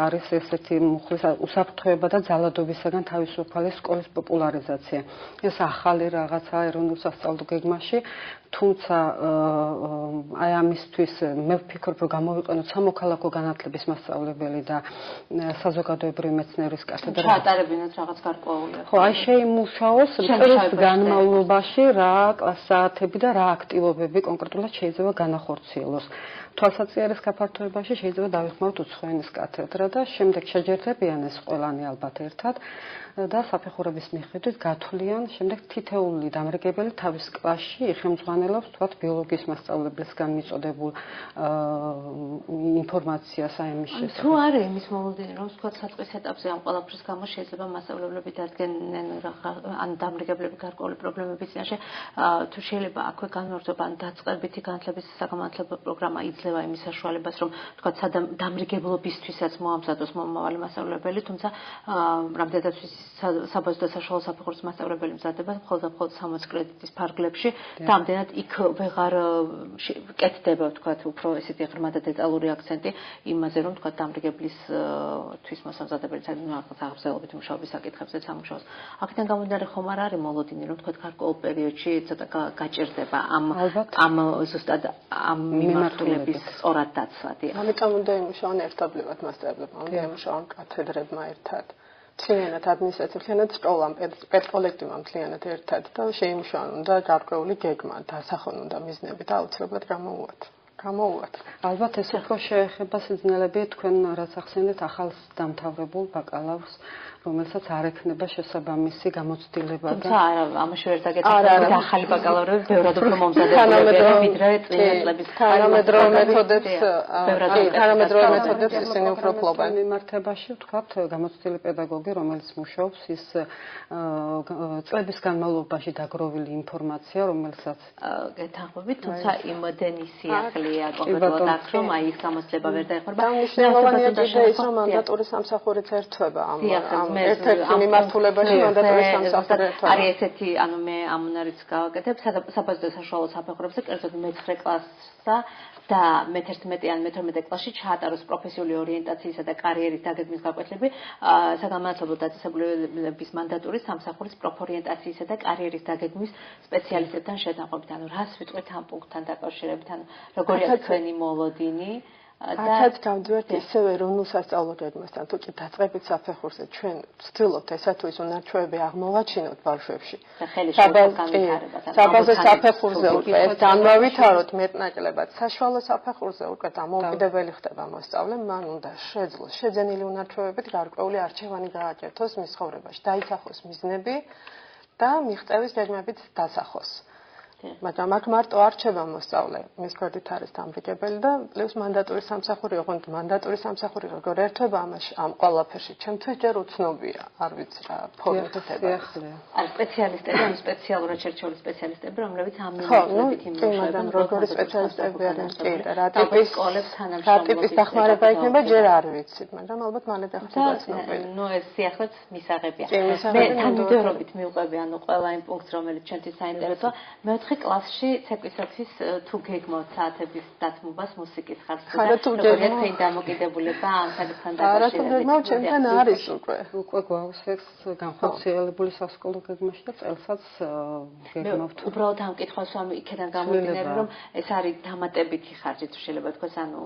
D: არის ესეთი მუხლის უსაფრთხოება და ძალადობისაგან თავისუფალი სკოლის პოპულარიზაცია. ეს ახალი რაღაცა ეროვნულ სასწავლო გეგმაში, თუმცა აი ამისთვის მე ვფიქრობ, რომ გამოვიყენოთ სამოქალაქო განათლების მასწავლებელი და საზოგადოებრივი მეცნიერების კათედრა.
B: ჩაატარებინათ რაღაც გარკვეული.
D: ხო, აი შეიმუშაოს წლის განმავლობაში რა კლას საათები და რა აქტივობები კონკრეტულად შეიძლება განახორციელოს. თვალსაჩინერის გაფართოებაში შეიძლება დავიხმაროთ უცხო ენის კათედრა და შემდეგ შეჯერდებიან ეს ყველანი ალბათ ერთად და საფეხურების მიხედვით გათვლიან, შემდეგ თითეული დამრიგებელი თავის კლასში იხელმძღვანელობს, თქვათ, ბიოლოგიის მასწავლებლისგან მიწოდებულ ინფორმაციას აი ამის შესახებ.
B: თუ არის იმის მოლოდინი, რომ თქვათ, საწყის ეტაპზე ამ ყველაფრის გამო შეიძლება მასწავლებლები დადგენენ ან დამრიგებლები გარკვეული პრობლემების წინაშე, თუ შეიძლება აქვე განმარტოება ან დაწყებითი განათლების საგანმანათლებლო პროგრამა იძლევა იმის საშუალებას, რომ თქვათ, დამრიგებლობისთვისაც მოამზადოს მომავალი მასწავლებელი, თუმცა რამდენადაც საბაზო და საშუალო საფეხურის მასწავლებელი მზადდება მხოლოდ და მხოლოდ 60 კრედიტის ფარგლებში და ამდენად იქ ვეღარ კეთდება, თქვათ, უფრო ესეთი ღრმა და დეტალური აქცენტი იმაზე, რომ თქვათ, დამრიგებლისთვის მოსამზადებელი აღზრდელობით მუშაობის საკითხებზე სამუშაოს. აქედან გამომდინარე ხომ არ არის მოლოდინი, რომ თქვათ, გარკვეულ პერიოდში ცოტა გაჭირდება ამ ზუსტად ამ მიმართულების სწორად დაცვა.
C: ამიტომ უნდა იმუშაონ ერთობლივად მასწავლებლებმა, უნდა იმუშაონ კათედრებმა ერთად. მთლიანად ადმინისტრაციულად სკოლამ, პედკოლექტივამ მთლიანად ერთად და შეიმუშაონ უნდა გარკვეული გეგმა, დასახონ უნდა მიზნები და აუცილებლად გამოუვათ. გამოუვათ.
D: ალბათ ეს უფრო შეეხება სიძნელები თქვენ რაც ახსენეთ ახალ დამთავრებულ ბაკალავრს, რომელსაც არ ექნება შესაბამისი გამოცდილება და
A: თუმცა არა, ამაში ვერ დაგეთანხმებით ახალი ბაკალავრები ბევრად უფრო მომზადებულები ვიდრე წინა წლების
C: თანამედროვე მეთოდებს ისინი უფრო ფლობენ.
D: მიმართებაში ვთქვათ, გამოცდილი პედაგოგი, რომელიც მუშაობს, ის წლების განმავლობაში დაგროვილი ინფორმაცია, რომელსაც
A: გეთანხმებით, თუმცა იმდენი სიახლეა კონკრეტულად აქ, რომ აი ეს გამოცდილება ვერ დაეხმარება.
C: მნიშვნელოვანია კიდე ის, რომ მანდატური სამსახურიც ერთვება ამ ერთ-ერთი მიმართულებაში მანდატური სამსახური ერთვება.
A: არის ესეთი, ანუ მე ამ უნარიც გავაკეთებ საბაზრო საშუალო საფეხურებზე, კერძოდ მე-9 კლასსა და მე-11 ან მე-12 კლასში ჩაატაროს პროფესიული ორიენტაციისა და კარიერის დაგეგმვის გაკვეთილები საგამმართველო დაწესებულების მანდატურის სამსახურის პროფორიენტაციისა და კარიერის დაგეგმვის სპეციალისტებთან შეთანხმებით. ანუ რას ვიტყვით ამ პუნქტთან დაკავშირებით, ანუ როგორია თქვენი მოლოდინი
C: აქაც გავდივართ ისევე ეროვნულ სასწავლო გეგმასთან, თუ კი დაწყებით საფეხურზე ჩვენ ვცდილობთ ესა თუ ის უნარჩვევები აღმოვაჩინოთ ბავშვებში. საბაზრო საფეხურზე უკვე ეს განმავითაროთ მეტნაკლებად, საშუალო საფეხურზე უკვე დამოუკიდებელი ხდება მოსწავლე, მან უნდა შეძლოს შეძენილი უნარჩვევებით გარკვეული არჩევანი გააკეთოს მის ცხოვრებაში, დაისახოს მიზნები და მიღწევის გეგმებით დასახოს. მაგრამ აქ მარტო არჩევა მოსწავლე, მის გვერდით არის დამრიგებელი და პლუს მანდატური სამსახური, ოღონდ მანდატური სამსახური როგორ ერთვება ამ ყველაფერში, ჩემთვის ჯერ უცნობია, არ ვიცი რა ფორმით ხდება.
A: არის სპეციალისტები, ან სპეციალურად შერჩეული სპეციალისტები, რომლებიც ამ მიმართულებით
C: მაგრამ როგორი სპეციალისტები არიან კი და რა ტიპის დახმარება იქნება ჯერ არ ვიცით, მაგრამ ალბათ მალე დახმარება ცნობილი.
A: ნუ ეს სიახლეც მისაღებია. მე თანმიმდევრობით მივყვები, ანუ ყველა იმ პუნქტს, რომელიც ჩვენთვის საინტერესოა, მე-4 კლასში ცეკვისათვის თუ გეგმავთ საათების დათმობას მუსიკის ხარჯზე. როგორია თქვენი დამოკიდებულება ამ საკითხთან დაკავშირებით?
C: არა, თუ გეგმავთ, ჩემთან არის უკვე.
D: უკვე გვაქვს ეს განხორციელებული სასკოლო გეგმაში და წელსაც გეგმავთ.
A: უბრალოდ ამ კითხვას ამ იქიდან გამომდინარე, რომ ეს არის დამატებითი ხარჯი, თუ შეიძლება თქვას, ანუ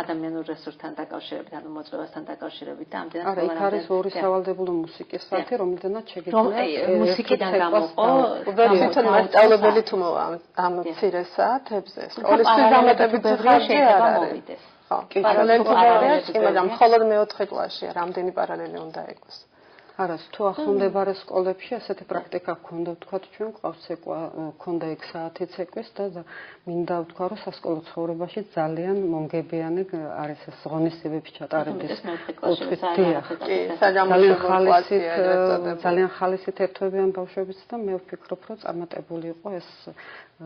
A: ადამიანურ რესურსთან დაკავშირებით, ანუ მოწვევასთან დაკავშირებით და ამდენად
D: არა, იქ არის ორი სავალდებულო მუსიკის საათი, რომლიდანაც შეგიძლიათ
A: მუსიკიდან გამოყო,
C: მასწავლებელი თუ მოვა ამ მცირე საათებზე, სკოლისთვის დამატებითი ხარჯი არ არის. ხო, პარალელი არ არის, მაგრამ მხოლოდ მე-4 კლასშია, რამდენი პარალელი უნდა იყოს.
D: არა, თუ ახლომდებარე სკოლებში ასეთი პრაქტიკა გქონდა, ვთქვათ, ჩვენ ყავს ცეკვა, გქონდა 6 საათი ცეკვის და მინდა ვთქვა, რომ სასკოლო ცხოვრებაში ძალიან მომგებიანი არის ეს ღონისძიებების ჩატარების ძალიან ხალისით ერთვებიან ბავშვებიც და მე ვფიქრობ, რომ წარმატებული იყო ეს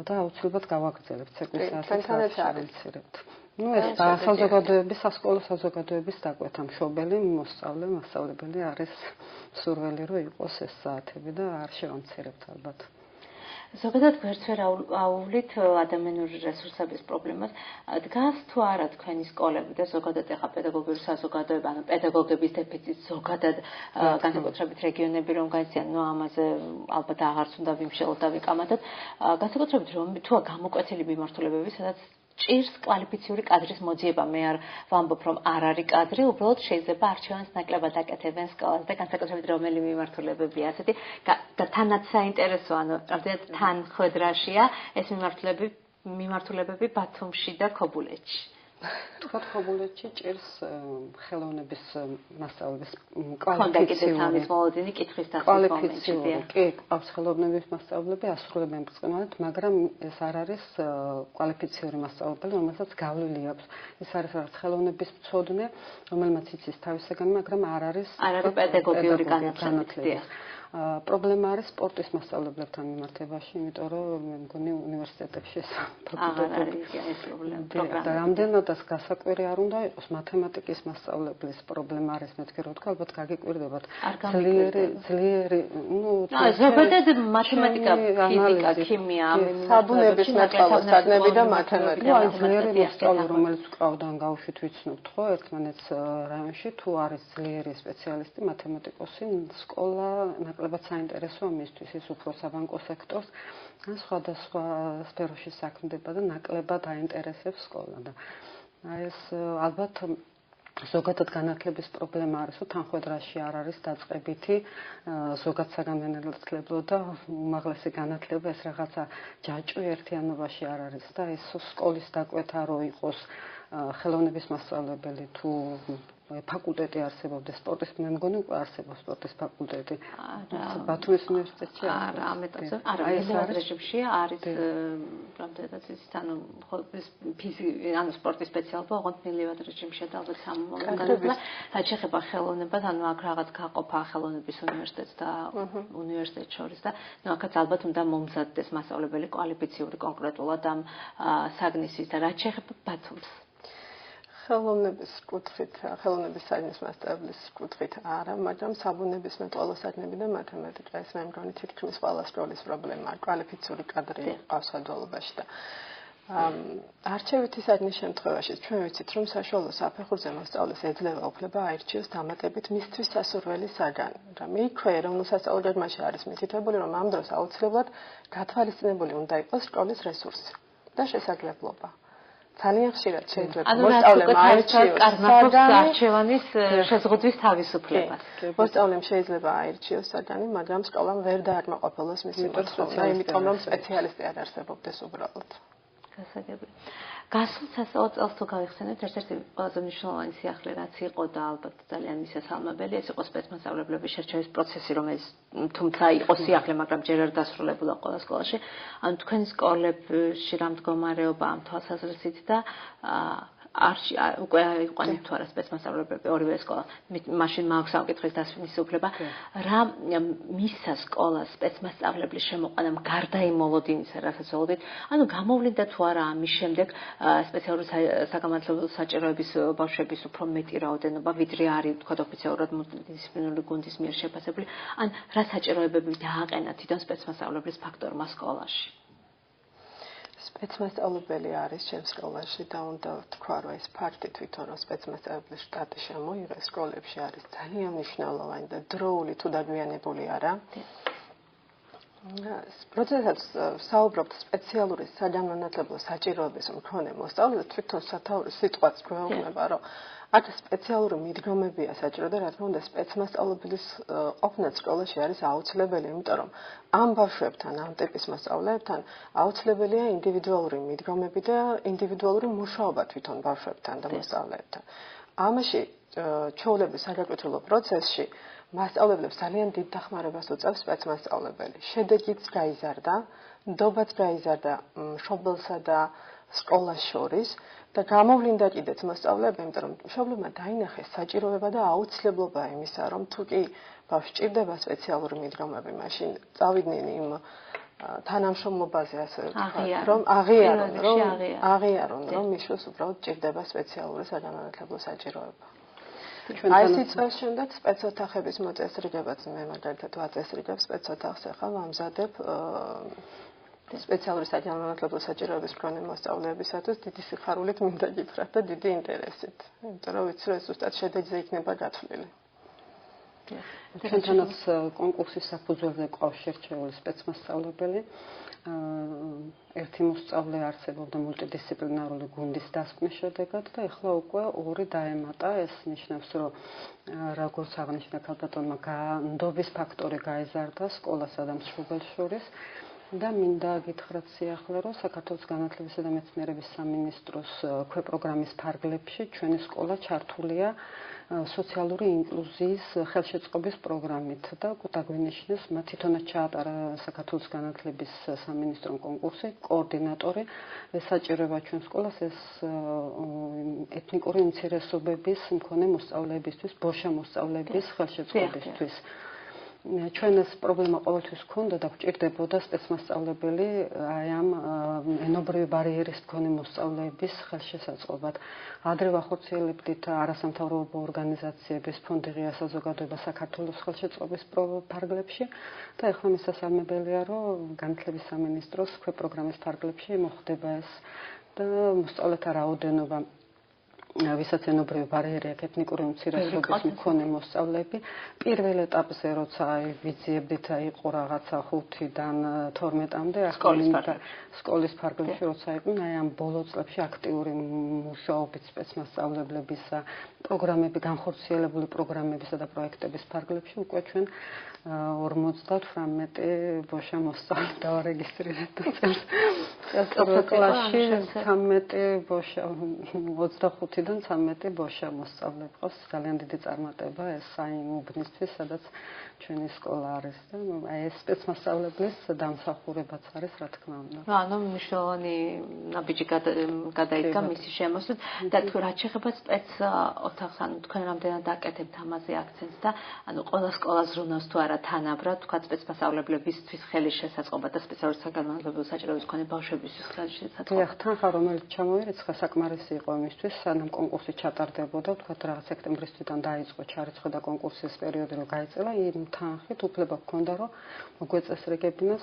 D: და აუცილებლად გავაგრძელებთ ცეკვის საათს ავიცირებთ. Ну, ეს საზოგადოების, სასკოლო საზოგადოების დაკვეთა მშობელი, მოსწავლე, მასწავლებელი არის სურვილი, რომ იყოს ეს საათები და არ შევამცირებთ ალბათ.
A: ზოგადად გვერდს ვერ აუვლით ადამიანური რესურსების პრობლემას. დგას თუ არა თქვენი სკოლები და ზოგადად ეხა პედაგოგიური საზოგადოება, ანუ პედაგოგების დეფიციტი ზოგადად განსაკუთრებით რეგიონები რომ გაიციან, ნუ ამაზე ალბათ აღარც უნდა ვიმშელოთ და ვიკამათოთ. განსაკუთრებით რომ თუ გამოკვეთილი მიმართულებები, სადაც ჭირს კვალიფიციური კადრის მოძიება. მე არ ვამბობ, რომ არ არის კადრი, უბრალოდ შეიძლება არჩევანს ნაკლებად აკეთებენ სკოლას და განსაკუთრებით რომელი მიმართულებებია ასეთი და თანაც საინტერესო, ანუ რამდენად თან ხვედრაშია ეს მიმართულებები ბათუმში და ქობულეთში.
D: თქვათ ქობულეთში ჭირს ხელოვნების მასწავლების
A: კვალიფიციური მოლოდინი კითხვის დასწრების
D: მომენტია. კი, ყავს ხელოვნების მასწავლებლები ასრულებენ ბრწყინვალედ, მაგრამ ეს არ არის კვალიფიციური მასწავლებელი, რომელსაც გავლილი აქვს. ეს არის რაღაც ხელოვნების მცოდნე, რომელმაც იცის თავისაგან, მაგრამ არ არის
A: პედაგოგიური განათლება.
D: პრობლემა არის სპორტის მასწავლებლებთან მიმართებაში, იმიტომ რომ მე მგონი უნივერსიტეტებში ეს პრობლემა. და რამდენადაც გასაკვირი არ უნდა იყოს მათემატიკის მასწავლებლის პრობლემა არის, მე თქვი რომ თქვა, ალბათ გაგიკვირდებათ. ძლიერი,
A: ზოგადად მათემატიკა, ფიზიკა, ქიმია,
C: საბუნების მეცნიერებები და მათემატიკა.
D: ძლიერი მოსწავლე, რომელიც ყავდან გავუშვით ვიცნობთ ხო, ერთმანეთს რაიონში, თუ არის ძლიერი სპეციალისტი, მათემატიკოსი, სკოლა ნაკლებად საინტერესოა მისთვის, ის უფრო საბანკო სექტორს სხვადასხვა სფეროში საქმდება და ნაკლებად აინტერესებს სკოლა და ეს ალბათ ზოგადად განათლების პრობლემა არის, რომ თანხმედრაში არ არის დაწყებითი ზოგად საგანმანათლებლო და უმაღლესი განათლება, ეს რაღაცა ჯაჭვი ერთიანობაში არ არის და ეს სკოლის დაკვეთა რო იყოს ხელოვნების მასწავლებელი თუ ფაკულტეტი არსებობდეს სპორტის, მე მგონი უკვე არსებობს სპორტის ფაკულტეტი. ბათუმის უნივერსიტეტში
A: არა, ამეტოზე. არა, ეს რეჟიმში არის რამდენადაც ის ანუ ანუ სპორტის სპეციალობა, ოღონდ მილივად რეჟიმში ალბათ სამომავლო. რაც შეეხება ხელოვნებას, ანუ აქ რაღაც გაყოფა ხელოვნების უნივერსიტეტს და უნივერსიტეტს შორის და ნუ აქაც ალბათ უნდა მომზადდეს მასწავლებელი კვალიფიციური კონკრეტულად ამ საგნისთვის და რაც შეეხება ბათუმს.
C: ხელოვნების კუთხით, ხელოვნების საგნის მასწავლებლის კუთხით არა, მაგრამ საბუნებისმეტყველო საგნები და მათემატიკა ეს მე მგონი თითქმის ყველა სკოლის პრობლემაა, კვალიფიციური კადრი ყავს ხელოვნებაში და არჩევითი საგნის შემთხვევაში ჩვენ ვიცით, რომ საშუალო საფეხურზე მოსწავლეს ეძლევა უფლება აირჩიოს დამატებით მისთვის სასურველი საგანი. მაგრამ იქვე ეროვნულ სასწავლო გეგმაში არის მითითებული, რომ ამ დროს აუცილებლად გათვალისწინებული უნდა იყოს სკოლის რესურსი და შესაძლებლობა. ძალიან ხშირად შეიძლება მოსწავლემ აირჩიოს
A: არჩევანის შეზღუდვის თავისუფლებას.
C: მოსწავლემ შეიძლება აირჩიოს საგანი, მაგრამ სკოლამ ვერ დააკმაყოფილოს მისი მოსწავლა, იმიტომ რომ სპეციალისტი არ არსებობდეს უბრალოდ.
A: გასაგებია. გასულ სასწავლო წელს თუ გავიხსენებთ, ერთ-ერთი ყველაზე მნიშვნელოვანი სიახლე რაც იყო და ალბათ ძალიან მისასალმებელი, ეს იყო სპეცმასწავლებლების შერჩევის პროცესი, რომელიც თუმცა იყო სიახლე, მაგრამ ჯერ არ დასრულებულა ყველა სკოლაში. ანუ თქვენ სკოლებში რა მდგომარეობა ამ თვალსაზრისით და უკვე იყვნენ თუ არა სპეცმასწავლებლები ორივე სკოლა. მაშინ მაქვს ამ კითხვის დასვენის უფლება. რა მისცა სკოლას სპეცმასწავლებლის შემოყვანამ გარდა იმ მოლოდინისა, რასაც ველოდით, ანუ გამოვლინდა თუ არა ამის შემდეგ სპეციალური საგანმანათლებლო საჭიროების ბავშვების უფრო მეტი რაოდენობა, ვიდრე არის თქვა ოფიციალურად მულტიდისციპლინარული გუნდის მიერ შეფასებული, ან რა საჭიროებები დააყენა თვითონ სპეცმასწავლებლის ფაქტორმა სკოლაში.
C: სპეცმასწავლებელი არის ჩემს სკოლაში და უნდა ვთქვა, რომ ეს ფაქტი თვითონ რომ სპეცმასწავლებლის შტატი შემოიღეს სკოლებში არის ძალიან მნიშვნელოვანი და დროული თუ დაგვიანებული არა. როდესაც საუბრობთ სპეციალური საგანმანათლებლო საჭიროების მქონე მოსწავლეებს, თვითონ სათაურის სიტყვაც გვეუბნება, რომ აქ სპეციალური მიდგომებია საჭირო და რა თქმა უნდა სპეცმასწავლებლის ყოფნა სკოლაში არის აუცილებელი, იმიტომ რომ ამ ბავშვებთან, ამ ტიპის მოსწავლეებთან აუცილებელია ინდივიდუალური მიდგომები და ინდივიდუალური მუშაობა თვითონ ბავშვებთან და მოსწავლეებთან. ამაში ჩვეულების საგაკვეთილო პროცესში მასწავლებლებს ძალიან დიდ დახმარებას უწევს სპეცმასწავლებელი. შედეგიც გაიზარდა, ნდობაც გაიზარდა მშობელსა და სკოლას შორის და გამოვლინდა კიდეც მოსწავლეები, იმიტომ რომ მშობლებმა დაინახეს საჭიროება და აუცილებლობა იმისა, რომ თუ კი ბავშვს ჭირდება სპეციალური მიდგომები, მაშინ წავიდნენ იმ თანამშრომლობაზე, ასე ვთქვათ, რომ აღიარონ, რომ მისვლის უბრალოდ ჭირდება სპეციალური საგანმანათლებლო საჭიროება. აი ეს წელს შემდეგ სპეცოთახების მოწესრიგებაც მე მაგალითად ვაწესრიგებ სპეცოთახს ახლა ვამზადებ სპეციალური საგანმანათლებლო საჭიროების მქონე მოსწავლეებისათვის დიდი სიხარულით მინდა გითხრათ და დიდი ინტერესით, იმიტომ რომ ვიცი რომ ეს ზუსტად შედეგზე იქნება გათვლილი.
D: ჩვენთანაც კონკურსის საფუძველზე ყავს შერჩეული სპეცმასწავლებელი. ერთი მოსწავლე არსებობდა მულტიდისციპლინარული გუნდის დასკვნის შედეგად და ეხლა უკვე ორი დაემატა. ეს ნიშნავს, რომ როგორც აღნიშნა ქალბატონმა, ნდობის ფაქტორი გაიზარდა სკოლასა და მშობელს შორის. და მინდა გითხრათ სიახლე, რომ საქართველოს განათლებისა და მეცნიერების სამინისტროს ქვეპროგრამის ფარგლებში ჩვენი სკოლა ჩართულია სოციალური ინკლუზიის ხელშეწყობის პროგრამით და დაგვინიშნეს, თვითონაც ჩაატარა საქართველოს განათლების სამინისტრომ კონკურსი, კოორდინატორი საჭიროება ჩვენ სკოლას ეს ეთნიკური უმცირესობების მქონე მოსწავლეებისთვის, ბოშა მოსწავლეების ხელშეწყობისთვის. ჩვენ ეს პრობლემა ყოველთვის ჰქონდა და გვჭირდებოდა სპეცმასწავლებელი აი ამ ენობრივი ბარიერის მქონე მოსწავლეების ხელშესაწყობად. ადრე ვახორციელებდით არასამთავრობო ორგანიზაციების ფონდი ღია საზოგადოება საქართველოს ხელშეწყობის ფარგლებში და ეხლა მისასალმებელია, რომ განათლების სამინისტროს ქვეპროგრამის ფარგლებში მოხდება ეს და მოსწავლეთა რაოდენობა ვისაც ენობრივი ბარიერი აქვს, ეთნიკური უმცირესობის მქონე მოსწავლეები, პირველ ეტაპზე როცა ვიძიებდით იყო რაღაცა 5-დან 12-მდე, ახლა სკოლის ფარგლებში როცა იყვნენ, ამ ბოლო წლებში აქტიური მუშაობით სპეცმასწავლებლების პროგრამები, განხორციელებული პროგრამებისა და პროექტების ფარგლებში უკვე ჩვენ 58 ბოშა მოსწავლე დავარეგისტრირეთ წელს. პირველ კლასში 13 ბოშა 25-დან 13 ბოშა მოსწავლე ყავს. ძალიან დიდი წარმატება ეს იმ უბნისთვის, სადაც ჩვენი სკოლა არის და აი ეს სპეცმასწავლებლის დამსახურებაც არის, რა თქმა უნდა.
A: ანუ მნიშვნელოვანი ნაბიჯი გადაიდგა მისი შემოსვლით და თუ რაც შეეხება სპეც ოთახს, ანუ თქვენ რამდენად აკეთებთ ამაზე აქცენტს და ანუ ყველა სკოლას ზრუნავს თუ არა თანაბრად, თქვა სპეცმასწავლებლებისთვის ხელის შესაწყობა და სპეციალური საგანმანათლებლო საჭიროების მქონე ბავშვებისთვის ხელის შესაწყობა.
D: დიახ, თანხა რომელიც ჩამოირიცხა საკმარისი იყო იმისთვის, სანამ კონკურსი ჩატარდებოდა, თქვა რაღაც სექტემბრის თვიდან დაიწყო ჩარიცხვა და კონკურსის პერიოდი რო გაიწელა, იმ თანხით უფლება გქონდა რომ მოგვეწესრიგებინა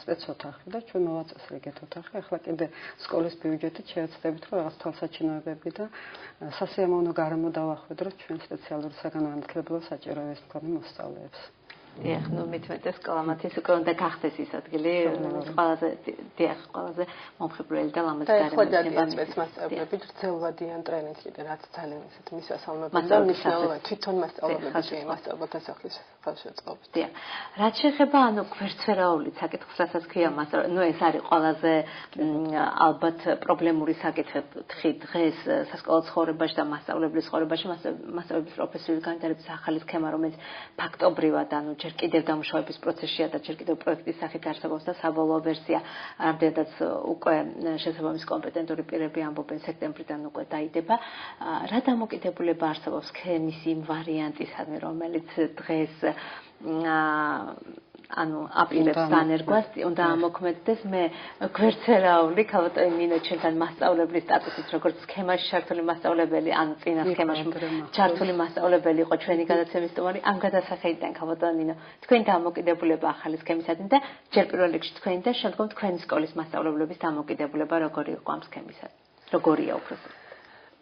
D: სპეცოთახი და ჩვენ მოვაწესრიგეთ ოთახი. ახლა კიდე სკოლის ბიუჯეტით შევეცდებით რომ რაღაც თვალსაჩინოებები და სასიამოვნო გარემო დავახვედროთ ჩვენ სპეციალური საგანმანათლებლო საჭიროების მქონე მოსწავლეებს.
A: დიახ, ნუ მithumetes სკოლა მათთვის უკვე უნდა გახდეს ის ადგილი, ყველაზე მომხიბვლელი და ლამაზი გარემოება.
C: სპეცმასწავლებლები გრძელვადიან ტრენინგს კიდე რაც ძალიან ისეთ მისასალმებელი და მნიშვნელოვანი თვითონ მასწავლებლები მასწავლებელთა სახლის ხელშეწყობით.
A: დიახ. რაც შეეხება ანუ გვერდსფერაული საკითხს, რასაც ქვია მასწავლებელი, ნუ ეს არის ყველაზე ალბათ პრობლემური საკითხი დღეს სასკოლო ცხოვრებაში და მასწავლებლის ცხოვრებაში, მასწავლებლის პროფესიული განვითარების ახალი სქემა, რომელიც ფაქტობრივად ანუ ჯერ კიდევ დამუშავების პროცესშია და ჯერ კიდევ პროექტის სახით არსებობს და საბოლოო ვერსია რამდენადაც უკვე შესაბამის კომპეტენტური პირები ამბობენ სექტემბრიდან უკვე დაიდება. რა დამოკიდებულება არსებობს სქემის იმ ვარიანტისადმი, რომელიც დღეს ანუ აპირებს დანერგვას, უნდა ამოქმედდეს მე გვერდსფერაული ქალბატონი ნინო ჩვენთან მასწავლებლის სტატუსით, როგორც სქემაში ჩართული მასწავლებელი, ანუ წინა სქემაში ჩართული მასწავლებელი იყო ჩვენი გადაცემის სტუმარი, ამ გადასახედიდან ქალბატონი ნინო, თქვენი დამოკიდებულება ახალი სქემისადმი და ჯერ პირველ რიგში თქვენი და შემდგომ თქვენი სკოლის მასწავლებლების დამოკიდებულება როგორი იყო ამ სქემისადმი? როგორია უბრალოდ?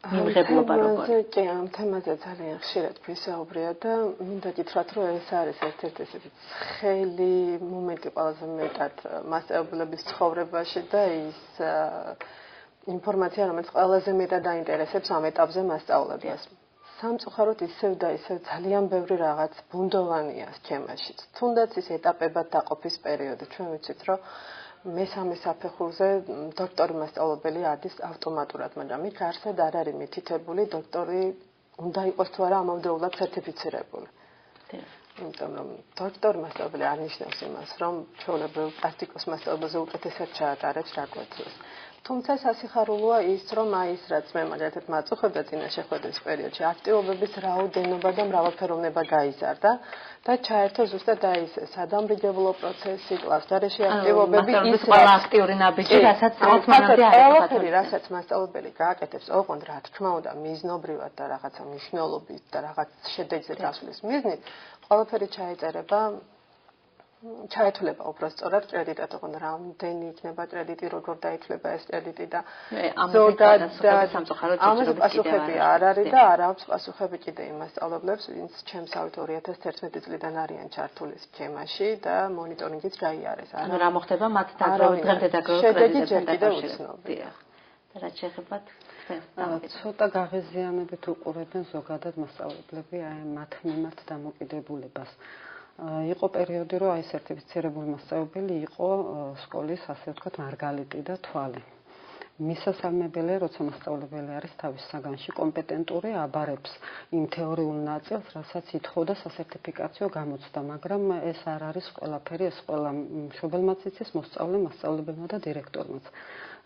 A: მიმღებლობა როგორი?
C: კი, ამ თემაზე ძალიან ხშირად ვისაუბრია და მინდა გითხრათ, რომ ეს არის ერთ-ერთი ესეთი ცხელი მომენტი ყველაზე მეტად მასწავლებლების ცხოვრებაში და ის ინფორმაცია, რომელიც ყველაზე მეტად დაინტერესებს ამ ეტაპზე მასწავლებლებს. სამწუხაროდ ისევ და ისევ ძალიან ბევრი რაღაც ბუნდოვანია სქემაში. თუნდაც ის ეტაპებად დაყოფის პერიოდი. ჩვენ ვიცით, რომ მესამე საფეხურზე დოქტორი მასწავლებელი არის ავტომატურად, მაგრამ იქ არსად არ არის მითითებული დოქტორი უნდა იყოს თუ არა ამავდროულად სერტიფიცირებული. იმიტომ რომ დოქტორი მასწავლებელი არნიშნავს იმას, რომ ჩვეულებრივ პრაქტიკოს მასწავლებელზე უკეთესად ჩაატარებს რაკვეთილს. თუმცა სასიხარულოა ის, რომ აი ის რაც მე მაგალითად მაწუხებდა წინა შეხვედრის პერიოდში, აქტივობების რაოდენობა და მრავალფეროვნება გაიზარდა და ჩაერთო ზუსტად აი ეს სადამრიგებლო პროცესი, კლასდარეში აქტივობები,
A: ის ყველა აქტიური ნაბიჯი, რასაც თქმანამდე არ
C: ყველაფერი, რასაც მასწავლებელი გააკეთებს, ოღონდ რა თქმა უნდა, მიზნობრივად და რაღაცა მნიშვნელობით და რაღაც შედეგზე გასვლის მიზნით, ყველაფერი ჩაეწერება ჩაეთვლება უბრალოდ კრედიტად, ოღონდ რამდენი იქნება კრედიტი, როგორ დაითვლება ეს კრედიტი და ამაზე პასუხები არ არის და არ აქვს პასუხები კიდე იმ მასწავლებლებს, ვინც ჩემს ავით 2011 წლიდან არიან ჩართული სქემაში და მონიტორინგიც გაიარეს.
A: ანუ რა მოხდება მათ დღემდე დაგროვა კრედიტებთან დაკავშირებით. და რაც შეეხება
D: ცოტა გაღიზიანებით უყურებენ ზოგადად მასწავლებლები აი მათ მიმართ დამოკიდებულებას. იყო პერიოდი, რომ აი სერტიფიცირებული მასწავლებელი იყო სკოლის, ასე ვთქვათ, მარგალიტი და თვალი. მისასალმებელია, როცა მასწავლებელი არის თავის საგანში კომპეტენტური, აბარებს იმ თეორიულ ნაწილს, რასაც ითხოვდა სასერტიფიკაციო გამოცდა, მაგრამ ეს არ არის ყველაფერი, ეს ყველა მშობელმაც იცის, მასწავლებელმა და დირექტორმაც.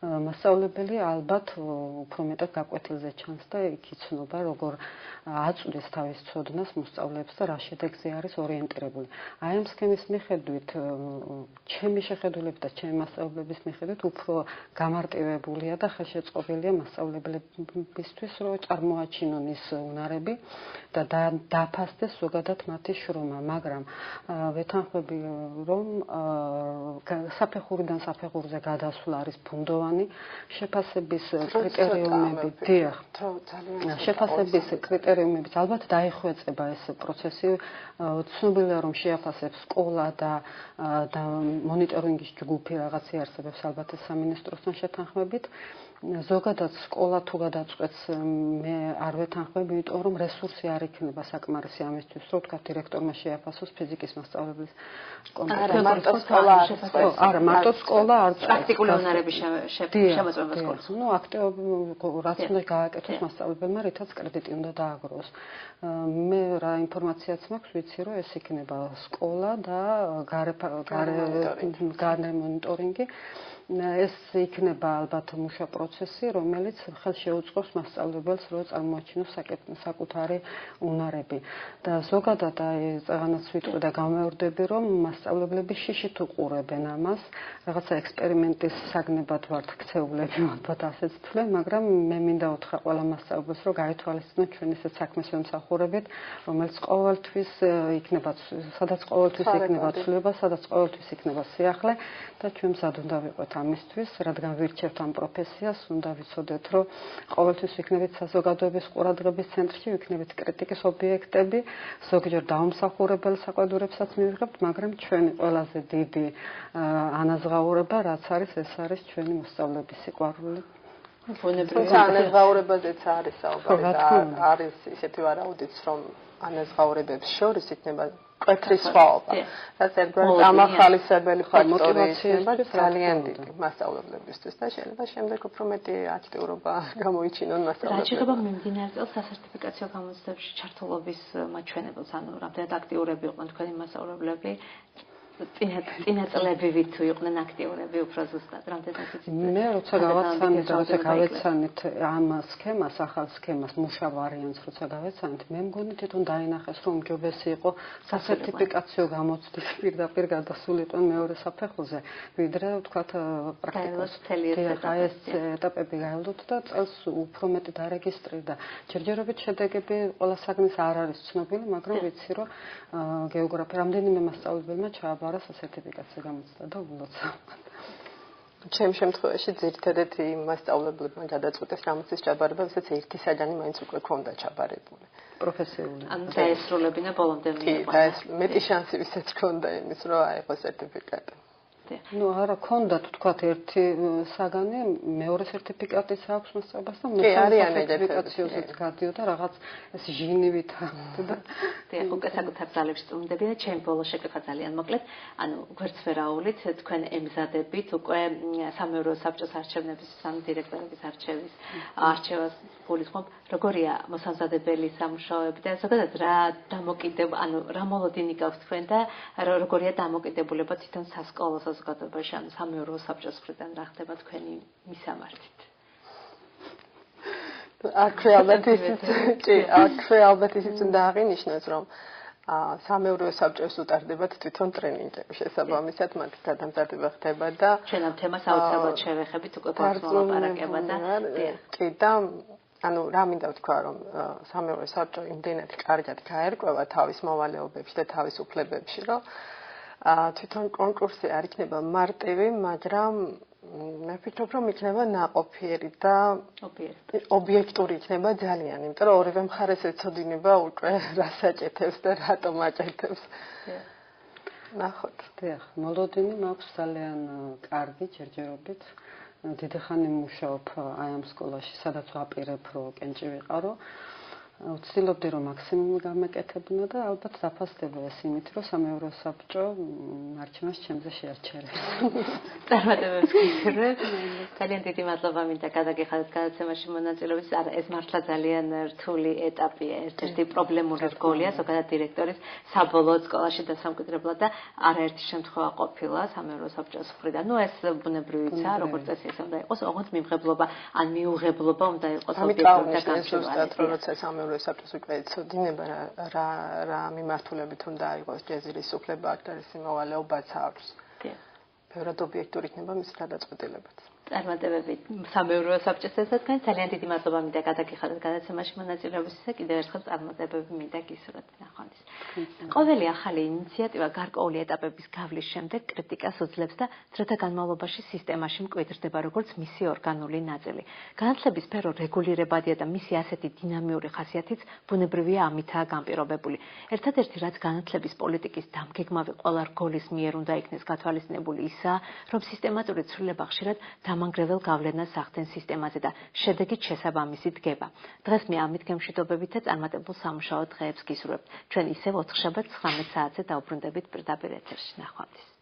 D: მასწავლებელი ალბათ უფრო მეტად გაკვეთილზე ჩანს და იქ იცნობა, როგორ აწვდის თავის ცოდნას მოსწავლეებს და რა შედეგზე არის ორიენტირებული. აი ამ სქემის მიხედვით, ჩემი შეხედულებით და ჩემი მასწავლებლების მიხედვით უფრო გამარტივებულია და ხელშეწყობილია მასწავლებლებისთვის, რომ წარმოაჩინონ ის უნარები და დაფასდეს ზოგადად მათი შრომა, მაგრამ ვეთანხმები, რომ საფეხურიდან საფეხურზე გადასვლა არის ბუნდოვანი მნიშვნელოვანი შეფასების კრიტერიუმები. დიახ. შეფასების კრიტერიუმები ალბათ დაიხვეწება ეს პროცესი. ცნობილია რომ შეაფასებს სკოლა და მონიტორინგის ჯგუფი რაღაცი არსებობს ალბათ სამინისტროსთან შეთანხმებით. ზოგადად სკოლა თუ გადაწყვეტს მე არ ვეთანხმები, იმიტომ რომ რესურსი არ იქნება საკმარისი ამისთვის, რომ თქვა დირექტორმა შეაფასოს ფიზიკის მასწავლებლის კონტროლი. არა, მარტო სკოლა არ წევს.
A: პრაქტიკული უნარების შემოწმება სკოლას.
D: ნუ რაც უნდა გააკეთოს მასწავლებელმა, რითაც კრედიტი უნდა დააგროვოს. მე რა ინფორმაციაც მაქვს, ვიცი რომ ეს იქნება სკოლა და გარე მონიტორინგი. ეს იქნება ალბათ მუშა პროცესი, რომელიც ხელშეუწყობს მასწავლებელს, რომ წარმოაჩინოს საკუთარი უნარები. და ზოგადად წაღანაც ვიტყვი და გამეორდები, რომ მასწავლებლები შიშით უყურებენ ამას, რაღაცა ექსპერიმენტის საგნებად ვართ ქცეულები, ალბათ ასეც თვლენ, მაგრამ მე მინდა უთხრა ყველა მასწავლებლს, რომ გაითვალისწინოთ ჩვენ ესეთ საქმეს ვემსახურებით, რომელიც ყოველთვის იქნება, სადაც ყოველთვის იქნება ცვლილება, სადაც ყოველთვის იქნება სიახლე და ჩვენ მზად უნდა ვიყოთ ამისთვის, რადგან ვირჩევთ ამ პროფესიას, უნდა ვიცოდეთ, რომ ყოველთვის ვიქნებით საზოგადოების ყურადღების ცენტრში, ვიქნებით კრიტიკის ობიექტები, ზოგჯერ დაუმსახურებელ საყვედურებსაც მივიღებთ, მაგრამ ჩვენი ყველაზე დიდი ანაზღაურება, რაც არის, ეს არის ჩვენი მოსწავლეების სიყვარული.
C: თუმცა ანაზღაურებაზეც არის საუბარი და არის ისეთი ვარაუდიც, რომ ანაზღაურებებს შორის იქნება მკვეთრი სხვაობა. რაც ერთგვარად ამახალისებელი ფაქტორი იქნება ძალიან დიდი მასწავლებლებისთვის და შეიძლება შემდეგ უფრო მეტი აქტიურობა გამოიჩინონ მასწავლებლებს.
A: რაც შეეხება მიმდინარე წელს სასერტიფიკაციო გამოცდებში ჩართულობის მაჩვენებელს, ანუ რამდენად აქტიურები იყვნენ თქვენი მასწავლებლები, წინა წლებივით თუ იყვნენ აქტიურები უფრო ზუსტად, რამდენად იცით?
D: მე როცა გავეცანით ამ სქემას, ახალ სქემას, მუშა ვარიანტს როცა გავეცანით, მე მგონი თვითონ დაინახეს, რომ უმჯობესი იყო სასერტიფიკაციო გამოცდის პირდაპირ გადასულიყვნენ მეორე საფეხურზე, ვიდრე ვთქვათ პრაქტიკას. ეს ეტაპები გაელოდოთ და წელს უფრო მეტი დარეგისტრირდა. ჯერჯერობით შედეგები ყველა საგნის არ არის ცნობილი, მაგრამ ვიცი, რომ გეოგრაფია რამდენიმე მასწავლებელმა ჩააბარა სასერტიფიკაციო გამოცდა და ულოცა.
C: ჩემ შემთხვევაში ძირითადად იმ მასწავლებლებმა გადაწყვეტეს რამოცის ჩაბარება, ვისაც ერთი საგანი მაინც უკვე ქონდა ჩაბარებული.
D: პროფესიული.
A: ანუ დაესრულებინა ბოლომდე
C: მიიღო. მეტი შანსი ვისაც ქონდა იმის, რომ აიღო სერტიფიკატი.
D: ნუ არა, ქონდათ თქვათ ერთი საგანი, მეორე სერტიფიკატიც აქვს მასწავლებას და მეორე სერტიფიკაციოზეც გადიოდა რაღაც ეს ჟინივით და
A: უკვე საკუთარ ძალებს სტუმრები და ჩემ ბოლო შეკითხვა ძალიან მოკლედ, ანუ გვერდსფერაულით თქვენ ემზადებით უკვე სამეურვეო საბჭოს არჩევნების დირექტორების არჩევას გულისხმობ, როგორია მოსამზადებელი სამუშაოები და ზოგადად რა დამოკიდება, ანუ რა მოლოდინი გაქვთ თქვენ და როგორია დამოკიდებულება თვითონ სასკოლო საზოგადოებაში, ანუ სამეურვეო საბჭოს მხრიდან რა ხდება თქვენი მისამართით?
C: აქვე ალბათ ისიც უნდა აღინიშნოს, რომ სამეურვეო საბჭოს უტარდებათ თვითონ ტრენინგები. შესაბამისად, მათი გადამზადება ხდება და
A: ჩვენ ამ თემას აუცილებლად შევეხებით უკვე მოლაპარაკება და
C: კი და ანუ რა მინდა ვთქვა, რომ სამეურვეო საბჭო იმდენად კარგად გაერკვევა თავის მოვალეობებში და თავის უფლებებში, რომ თვითონ კონკურსი არ იქნება მარტივი, მაგრამ მე ვფიქრობ, რომ იქნება ნაყოფიერი და ობიექტური იქნება ძალიან, იმიტომ რომ ორივე მხარეს ეცოდინება უკვე რა საჭეთებს და რატომ აჭეთებს. ნახოთ.
D: დიახ, მოლოდინი მაქვს ძალიან კარგი ჯერჯერობით. დიდი ხანი მუშაობ აი ამ სკოლაში, სადაც ვაპირებ, რომ კენჭი ვიყარო. ვცდილობდი, რომ მაქსიმუმი გამეკეთებინა და ალბათ დაფასდება ეს იმით, რომ სამეურვეო საბჭო არჩევანს ჩემზე შეარჩერებს.
A: წარმატებებს გისურვებ. ძალიან დიდი მადლობა მინდა გადაგიხადოთ გადაცემაში მონაწილეობის. ეს მართლა ძალიან რთული ეტაპია, ერთ-ერთი პრობლემური რგოლია ზოგადად დირექტორის საბოლოო სკოლაში დასამკვიდრებლად და არაერთი შემთხვევა ყოფილა სამეურვეო საბჭოს მხრიდან. ნუ ეს ბუნებრივია, როგორც წესი ეს უნდა იყოს, ოღონდ მიმღებლობა ან მიუღებლობა უნდა იყოს ობიექტური და
C: გამჭვირვალე. საბჭოს უკვე ეცოდინება რა მიმართულებით უნდა იყოს ჯეზირის უფლება აქ და ის მოვალეობაც აქვს. ბევრად ობიექტური იქნება მისი გადაწყვეტილებაც.
A: წარმატებები სამეურვეო საბჭოს ესეთგან ძალიან დიდი მადლობა მინდა გადაგიხადოთ გადაცემაში მონაწილეობისთვისაც კიდევ ერთხელ წარმატებები მინდა გისურვოთ ნახვამდის. ყოველი ახალი ინიციატივა გარკვეული ეტაპების გავლის შემდეგ კრიტიკას უძლებს და დროთა განმავლობაში სისტემაში მკვიდრდება როგორც მისი ორგანული ნაწილი. განათლების სფერო რეგულირებადია და მისი ასეთი დინამიური ხასიათიც ბუნებრივია ამითაა განპირობებული. ერთადერთი რაც განათლების პოლიტიკის დამგეგმავი ყველა რგოლის მიერ უნდა იქნეს გათვალისწინებული ისაა, რომ სისტემატური ცვლილება ხშირად დამანგრეველ გავლენას ახდენს სისტემაზე და შედეგით შესაბამისი დგება. დღეს მე ამით გემშვიდობებით და წარმატებულ სამუშაო დღეებს გისურვებთ. ჩვენ ისევ 4 შაბათს 19 საათზე დავბრუნდებით პირდაპირ ეთერში. ნახვამდის.